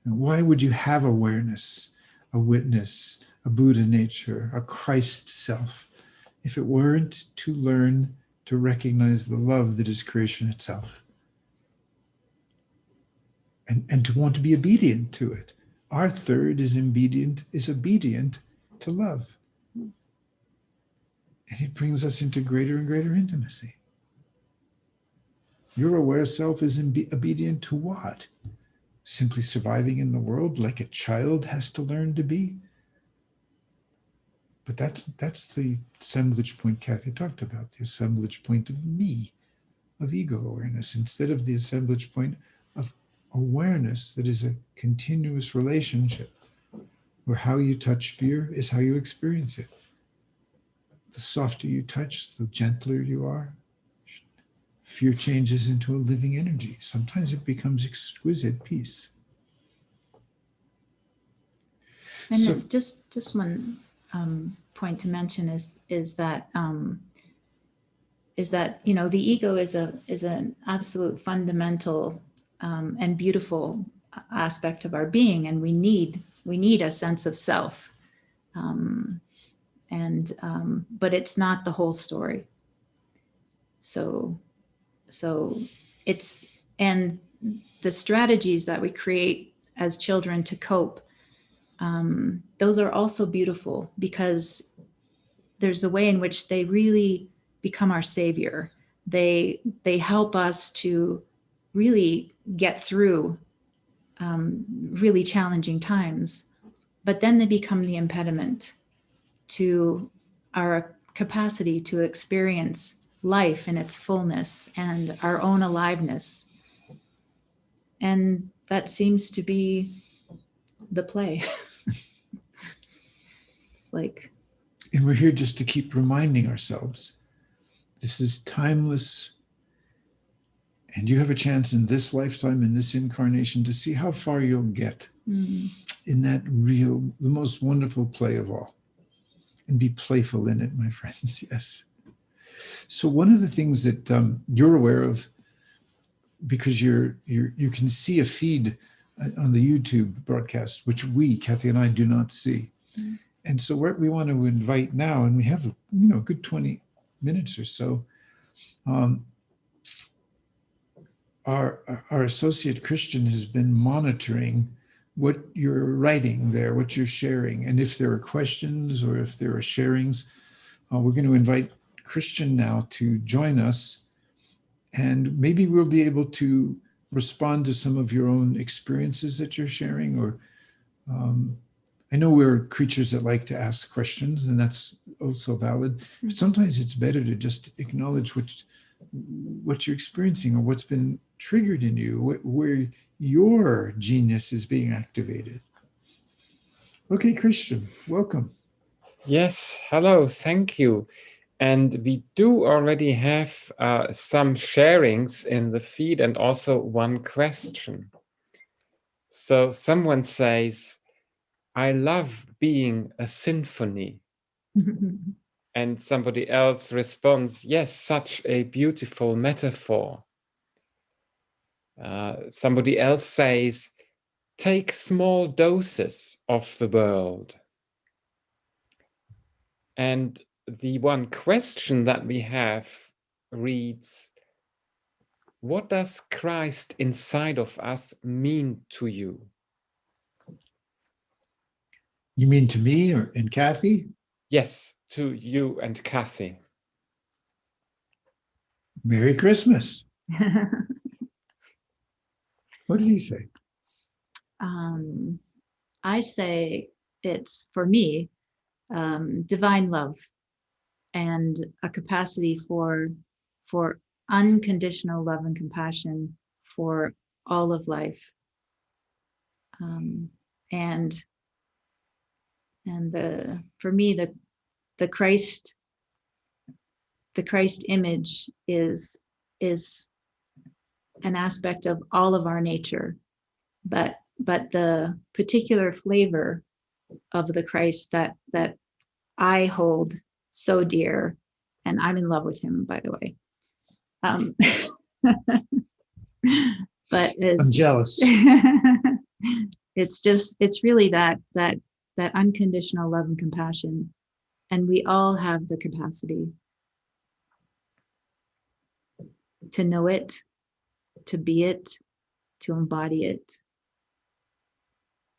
And why would you have awareness, a witness, a Buddha nature, a Christ self, if it weren't to learn to recognize the love that is creation itself? And to want to be obedient to it. Our third is obedient to love. And it brings us into greater and greater intimacy. Your aware self is obedient to what? Simply surviving in the world like a child has to learn to be? But that's the assemblage point Kathy talked about, the assemblage point of me, of ego awareness, instead of the assemblage point of awareness that is a continuous relationship where how you touch fear is how you experience it. The softer you touch, the gentler you are. Fear changes into a living energy. Sometimes it becomes exquisite peace. And so, just one point to mention is that you know, the ego is an absolute fundamental and beautiful aspect of our being, and we need a sense of self, but it's not the whole story. So it's, and the strategies that we create as children to cope, those are also beautiful, because there's a way in which they really become our savior. They help us to really get through really challenging times, but then they become the impediment to our capacity to experience life in its fullness and our own aliveness. And that seems to be the play. It's like, and we're here just to keep reminding ourselves, this is timeless. And you have a chance in this lifetime, in this incarnation, to see how far you'll get in that real, the most wonderful play of all. And be playful in it, my friends. Yes. So one of the things that you're aware of, because you can see a feed on the YouTube broadcast, which we, Kathy and I, do not see. Mm-hmm. And so we want to invite now, and we have a good 20 minutes or so. Our associate Christian has been monitoring what you're writing there, what you're sharing. And if there are questions or if there are sharings, we're going to invite Christian now to join us. And maybe we'll be able to respond to some of your own experiences that you're sharing. Or I know we're creatures that like to ask questions, and that's also valid. But sometimes it's better to just acknowledge what you're experiencing or what's been triggered in you, where your genius is being activated. Okay, Christian, welcome. Yes, hello, thank you. And we do already have some sharings in the feed and also one question. So someone says, I love being a symphony. And somebody else responds, yes, such a beautiful metaphor. Somebody else says, take small doses of the world. And the one question that we have reads, what does Christ inside of us mean to you? You mean to me and Kathy? Yes, to you and Kathy. Merry Christmas. What did he say? I say it's, for me, divine love and a capacity for unconditional love and compassion for all of life. And for me, the Christ image is an aspect of all of our nature, but the particular flavor of the Christ that I hold so dear, and I'm in love with him, by the way. But I'm jealous. it's really that unconditional love and compassion, and we all have the capacity to know it, to be it, to embody it,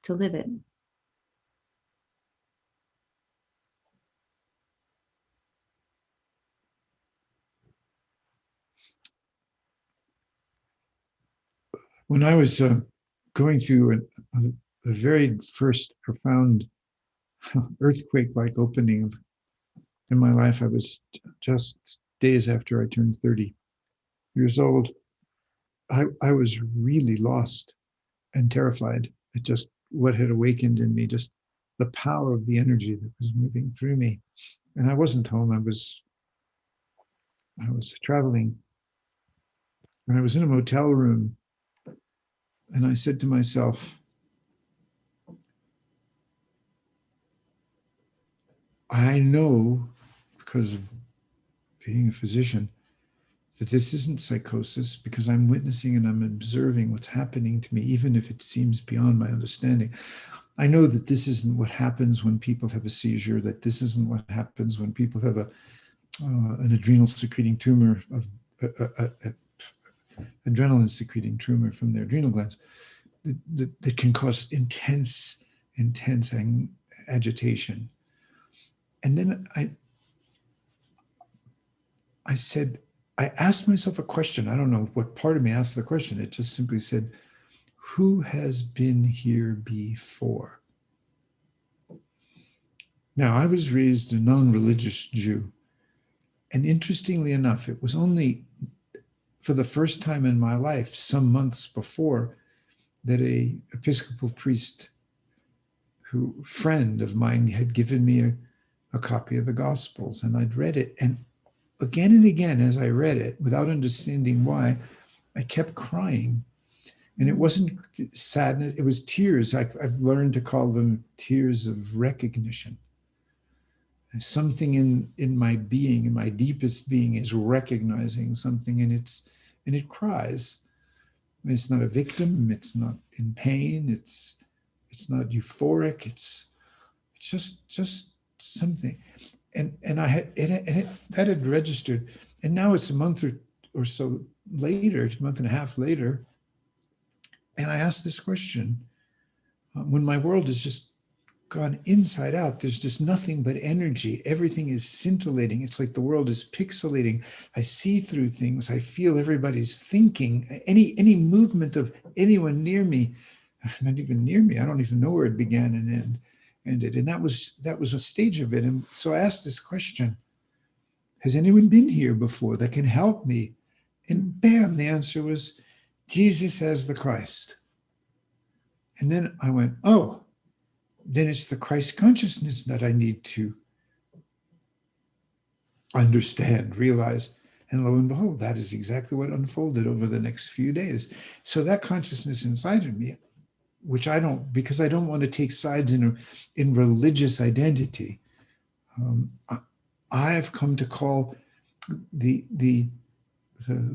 to live it. When I was going through a very first profound earthquake-like opening in my life, I was just days after I turned 30 years old. I was really lost and terrified at just what had awakened in me, just the power of the energy that was moving through me. And I wasn't home. I was traveling, and I was in a motel room, and I said to myself, I know, because of being a physician, that this isn't psychosis, because I'm witnessing and I'm observing what's happening to me, even if it seems beyond my understanding. I know that this isn't what happens when people have a seizure, that this isn't what happens when people have an adrenal secreting tumor, adrenaline secreting tumor from their adrenal glands, that can cause intense agitation. And then I said, I asked myself a question. I don't know what part of me asked the question. It just simply said, who has been here before? Now, I was raised a non-religious Jew. And interestingly enough, it was only for the first time in my life, some months before, that a Episcopal priest, friend of mine, had given me a copy of the Gospels, and I'd read it. And again, as I read it, without understanding why, I kept crying. And it wasn't sadness, it was tears. I've learned to call them tears of recognition. Something in my being, in my deepest being, is recognizing something, and it cries. It's not a victim, it's not in pain, it's not euphoric, it's just something. And I had that had registered, and now it's a month or so later, a month and a half later, and I asked this question when my world has just gone inside out. There's just nothing but energy. Everything is scintillating. It's like the world is pixelating. I see through things. I feel everybody's thinking. Any movement of anyone near me, not even near me, I don't even know where it began and ended. ended. And that was a stage of it. And so I asked this question, has anyone been here before that can help me? And bam, the answer was Jesus as the Christ. And then I went, oh, then it's the Christ consciousness that I need to understand, realize. And lo and behold, that is exactly what unfolded over the next few days. So that consciousness inside of me, which I don't, because I don't want to take sides in religious identity, I have come to call the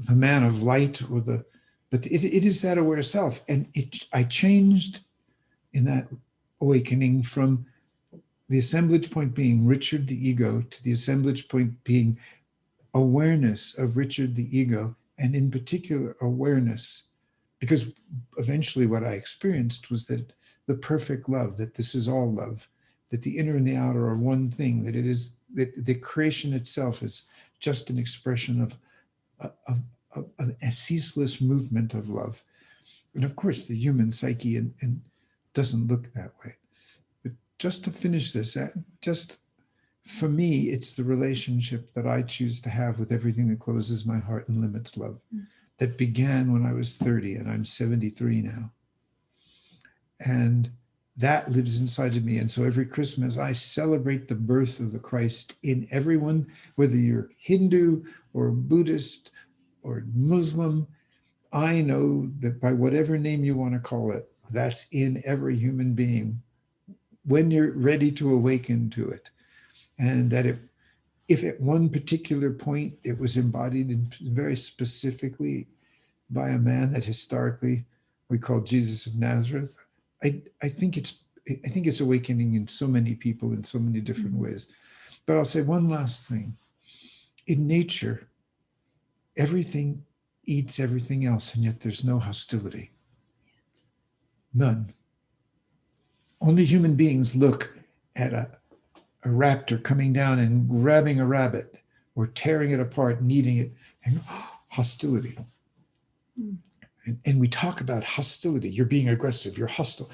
man of light, but it is that aware self. And I changed in that awakening from the assemblage point being Richard the ego to the assemblage point being awareness of Richard the ego, and in particular awareness, because eventually what I experienced was that the perfect love, that this is all love, that the inner and the outer are one thing, that it is, that the creation itself is just an expression of a ceaseless movement of love. And of course, the human psyche and doesn't look that way. But just to finish this, just for me, it's the relationship that I choose to have with everything that closes my heart and limits love. That began when I was 30, and I'm 73 now. And that lives inside of me. And so every Christmas, I celebrate the birth of the Christ in everyone, whether you're Hindu or Buddhist or Muslim. I know that by whatever name you want to call it, that's in every human being when you're ready to awaken to it. And that if at one particular point it was embodied in very specifically by a man that historically we call Jesus of Nazareth, I think it's awakening in so many people in so many different ways. But I'll say one last thing. In nature, everything eats everything else, and yet there's no hostility. None. Only human beings look at a raptor coming down and grabbing a rabbit or tearing it apart and eating it, and hostility. And we talk about hostility. You're being aggressive, you're hostile.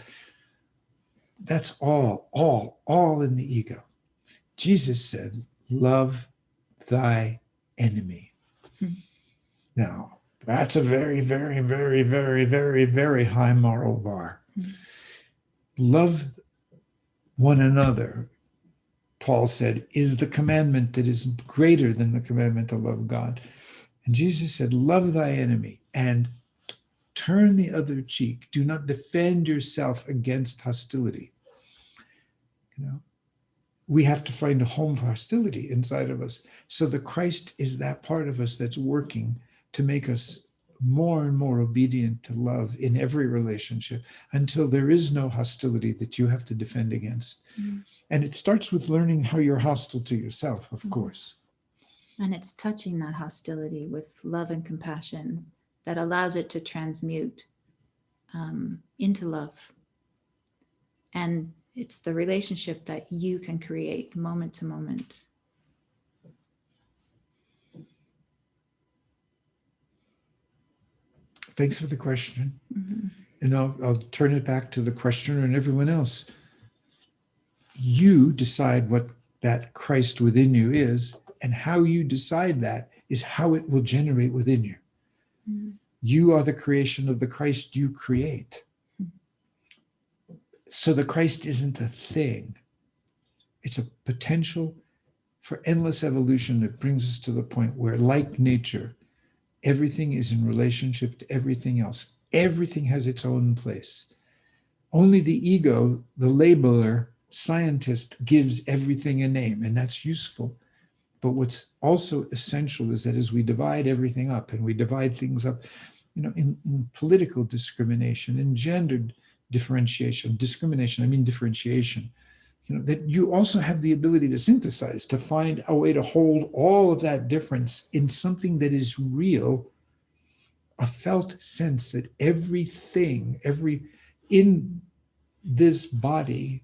That's all in the ego. Jesus said, love thy enemy. Now, that's a very, very, very, very, very, very high moral bar. Love one another, Paul said, is the commandment that is greater than the commandment to love God. And Jesus said, love thy enemy and turn the other cheek. Do not defend yourself against hostility. You know, we have to find a home for hostility inside of us. So the Christ is that part of us that's working to make us more and more obedient to love in every relationship until there is no hostility that you have to defend against. And it starts with learning how you're hostile to yourself, of course. And it's touching that hostility with love and compassion that allows it to transmute into love. And it's the relationship that you can create moment to moment. Thanks for the question. And I'll turn it back to the questioner and everyone else. You decide what that Christ within you is, and how you decide that is how it will generate within you. You are the creation of the Christ you create. So the Christ isn't a thing. It's a potential for endless evolution that brings us to the point where, like nature, everything is in relationship to everything else. Everything has its own place. Only the ego, the labeler, scientist, gives everything a name, and that's useful. But what's also essential is that as we divide everything up, and we divide things up, in political discrimination, in gendered differentiation, differentiation, that you also have the ability to synthesize, to find a way to hold all of that difference in something that is real, a felt sense that everything, in this body,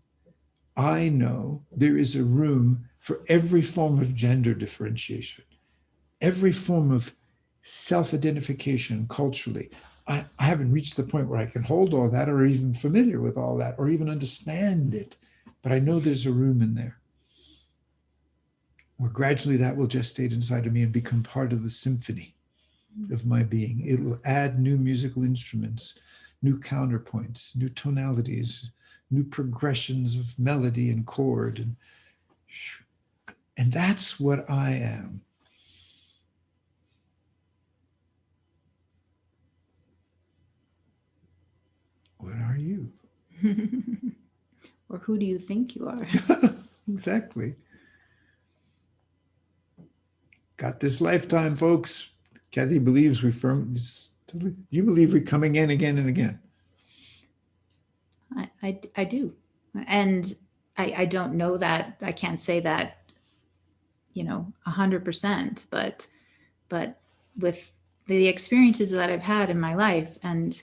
I know there is a room for every form of gender differentiation, every form of self-identification culturally. I haven't reached the point where I can hold all that or even familiar with all that or even understand it. But I know there's a room in there where gradually that will gestate inside of me and become part of the symphony of my being. It will add new musical instruments, new counterpoints, new tonalities, new progressions of melody and chord. And that's what I am. What are you? Or who do you think you are? Exactly. Got this lifetime, folks. Kathy believes you believe we're coming in again and again. I do. And I don't know that, I can't say that, 100%, but with the experiences that I've had in my life, and,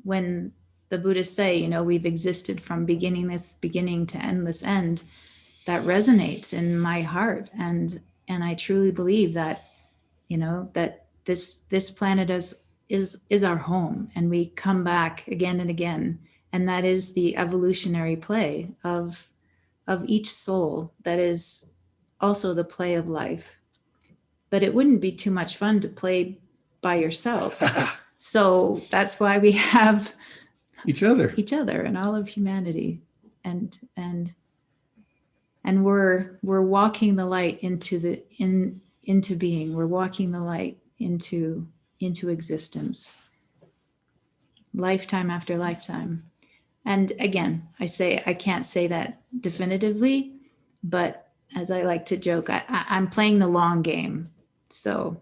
when the Buddhists say, we've existed from beginning to endless end, that resonates in my heart. And I truly believe that, that this planet is our home, and we come back again and again. And that is the evolutionary play of each soul. That is also the play of life. But it wouldn't be too much fun to play by yourself. So that's why we have each other and all of humanity. And we're walking the light into being. We're walking the light into existence, lifetime after lifetime. And again, I can't say that definitively, but as I like to joke, I'm playing the long game. So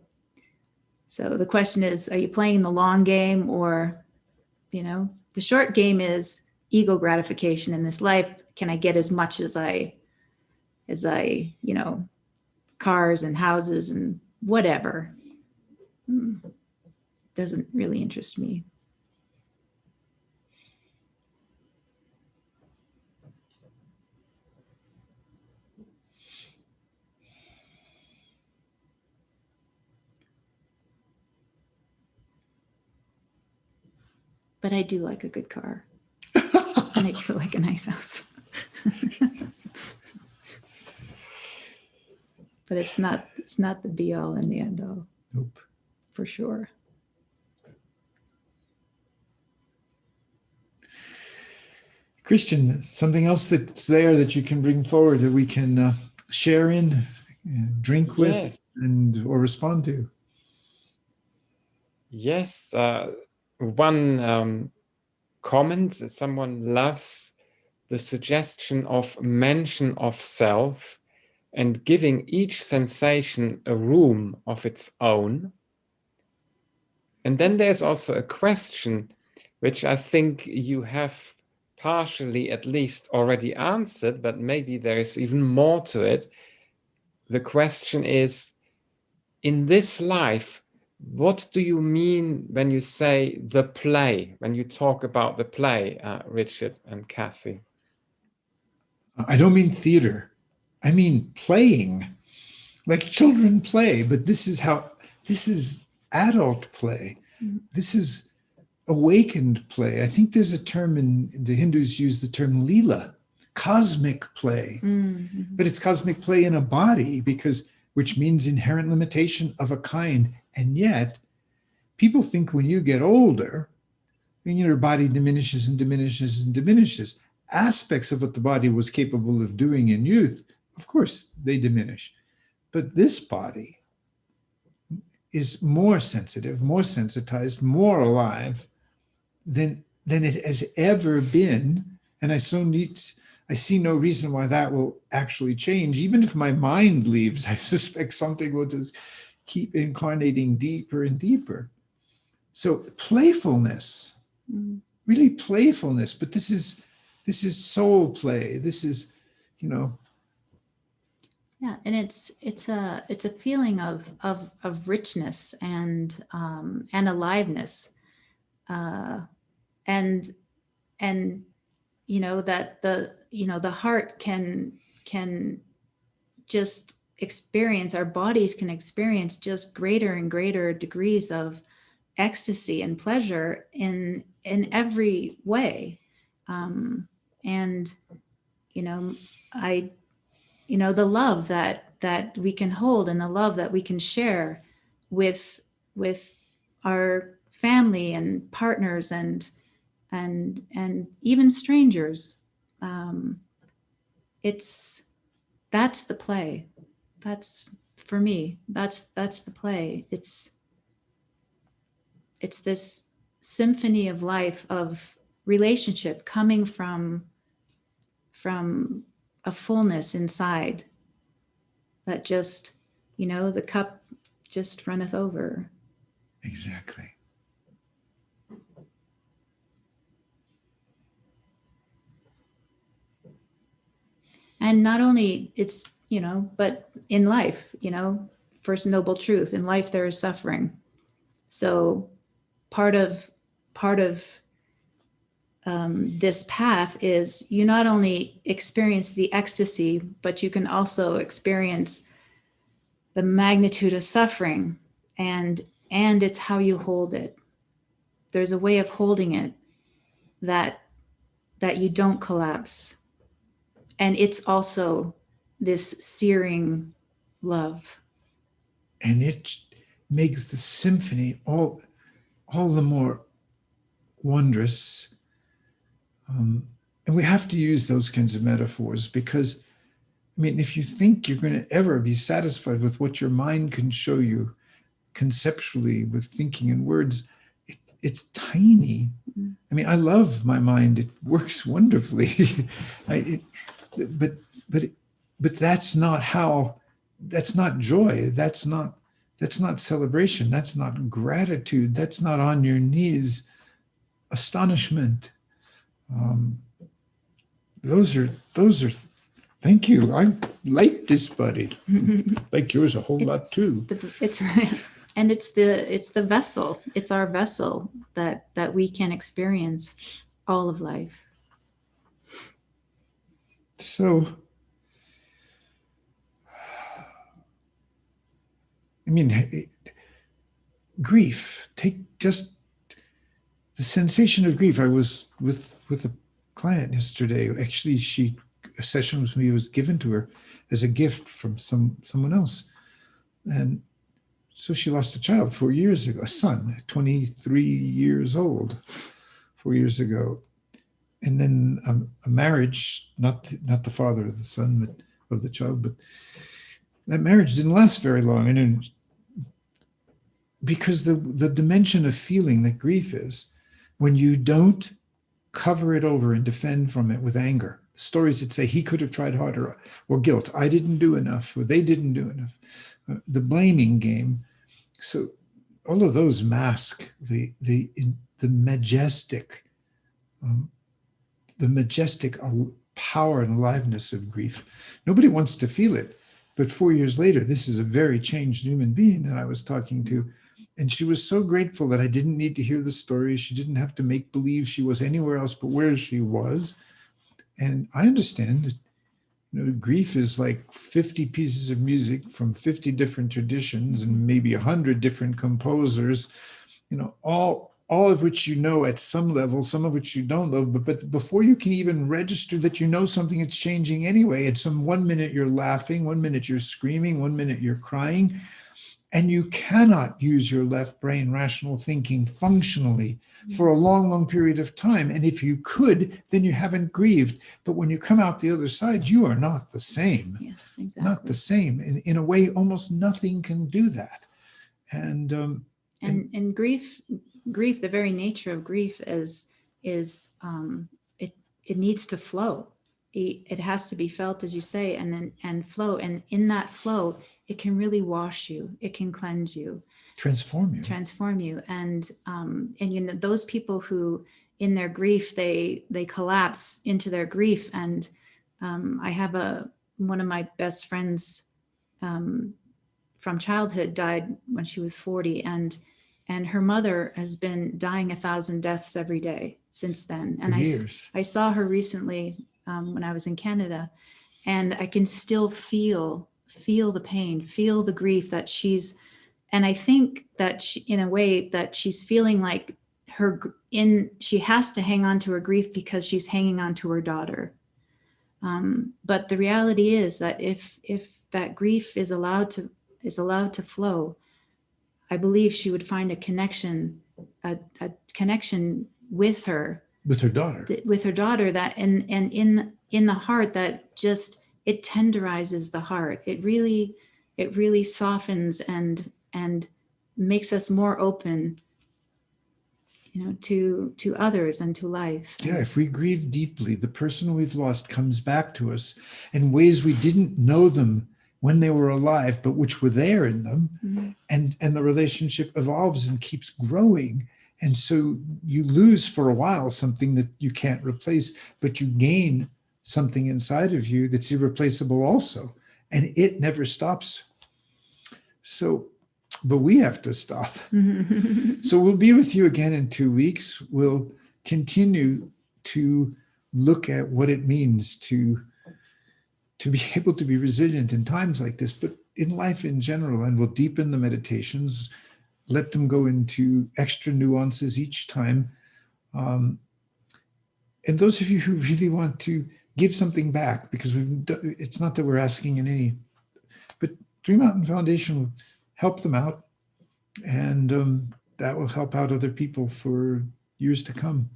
the question is, are you playing the long game, or, the short game is ego gratification in this life. Can I get as much as I, cars and houses and whatever? Doesn't really interest me. But I do like a good car. And I do like a nice house. But it's not the be all and the end all. Nope. For sure. Christian, something else that's there that you can bring forward that we can share in, drink with, or respond to? Yes. One comment that someone loves the suggestion of mention of self and giving each sensation a room of its own. And then there's also a question which I think you have partially at least already answered, but maybe there is even more to it. The question is, in this life, what do you mean when you say the play, when you talk about the play, Richard and Kathy? I don't mean theater. I mean playing, like children play, but this is adult play. Mm-hmm. This is awakened play. I think there's a term the Hindus use the term lila, cosmic play, mm-hmm. But it's cosmic play in a body, which means inherent limitation of a kind. And yet people think when you get older, then your body diminishes and diminishes and diminishes. Aspects of what the body was capable of doing in youth, of course, they diminish. But this body is more sensitive, more sensitized, more alive than it has ever been. And I see no reason why that will actually change. Even if my mind leaves, I suspect something will just keep incarnating deeper and deeper. So playfulness, really playfulness, but this is soul play. This is, Yeah, and it's a feeling of richness and aliveness, and that the heart can just experience, our bodies can experience just greater and greater degrees of ecstasy and pleasure in every way. and the love that we can hold, and the love that we can share with our family and partners and even strangers. That's the play. That's, for me, that's the play. It's this symphony of life, of relationship coming from a fullness inside that just, the cup just runneth over. Exactly. And not only it's, but in life, first noble truth, in life there is suffering. So part of this path is you not only experience the ecstasy, but you can also experience the magnitude of suffering, and it's how you hold it. There's a way of holding it that you don't collapse. And it's also this searing love. And it makes the symphony all the more wondrous. And we have to use those kinds of metaphors because, if you think you're going to ever be satisfied with what your mind can show you conceptually with thinking in words, it's tiny. I love my mind. It works wonderfully. But that's not joy. That's not celebration. That's not gratitude. That's not on your knees astonishment. Those are. Thank you. I like this, buddy. Like yours a whole lot too. It's the vessel. It's our vessel that we can experience all of life. So, grief. Take just the sensation of grief. I was with a client yesterday. Actually, a session with me was given to her as a gift from someone else. And so she lost a child 4 years ago, a son, 23 years old, 4 years ago. And then a marriage, not the father of the son, but of the child, but that marriage didn't last very long. And then, because the dimension of feeling that grief is, when you don't cover it over and defend from it with anger, stories that say he could have tried harder, or guilt, I didn't do enough, or they didn't do enough, the blaming game. So all of those mask the majestic power and aliveness of grief. Nobody wants to feel it, but 4 years later, this is a very changed human being that I was talking to. And she was so grateful that I didn't need to hear the story. She didn't have to make believe she was anywhere else but where she was. And I understand that, grief is like 50 pieces of music from 50 different traditions and maybe 100 different composers, all of which at some level, some of which you don't know. But before you can even register that something, it's changing anyway. It's 1 minute you're laughing, 1 minute you're screaming, 1 minute you're crying. And you cannot use your left brain rational thinking functionally for a long, long period of time. And if you could, then you haven't grieved. But when you come out the other side, you are not the same. Yes, exactly. Not the same. In a way, almost nothing can do that. And grief, the very nature of grief is it needs to flow. It has to be felt, as you say, and flow. And in that flow, it can really wash you. It can cleanse you, transform you. And those people who, in their grief, they collapse into their grief. And I have one of my best friends from childhood died when she was 40, and her mother has been dying 1,000 deaths every day since then. For years. I saw her recently when I was in Canada, and I can still feel the pain, feel the grief that she's, and I think that she, in a way, that she's feeling like she has to hang on to her grief because she's hanging on to her daughter. But the reality is that if that grief is allowed to flow, I believe she would find a connection with her daughter, that and in the heart, that just, it tenderizes the heart. It really softens and makes us more open, to others and to life. Yeah, if we grieve deeply, the person we've lost comes back to us in ways we didn't know them when they were alive, but which were there in them. Mm-hmm. And the relationship evolves and keeps growing. And so you lose for a while something that you can't replace, but you gain something inside of you that's irreplaceable also. And it never stops. So, but we have to stop. So we'll be with you again in 2 weeks. We'll continue to look at what it means to be able to be resilient in times like this, but in life in general. And we'll deepen the meditations, let them go into extra nuances each time. And those of you who really want to give something back, because it's not that we're asking in any, but Dream Mountain Foundation will help them out, and that will help out other people for years to come.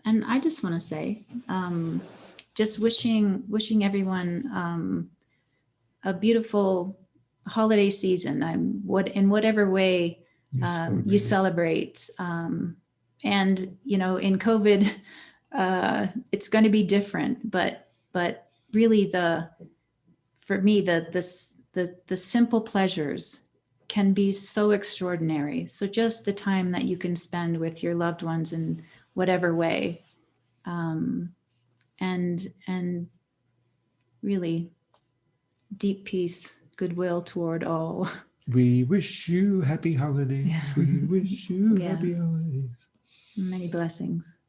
And I just want to say, just wishing everyone a beautiful holiday season. In whatever way you celebrate. And in COVID, it's going to be different. But really, for me, the simple pleasures can be so extraordinary. So just the time that you can spend with your loved ones in whatever way, and really deep peace, goodwill toward all. We wish you happy holidays. Yeah. We wish you Yeah. happy holidays. Many blessings.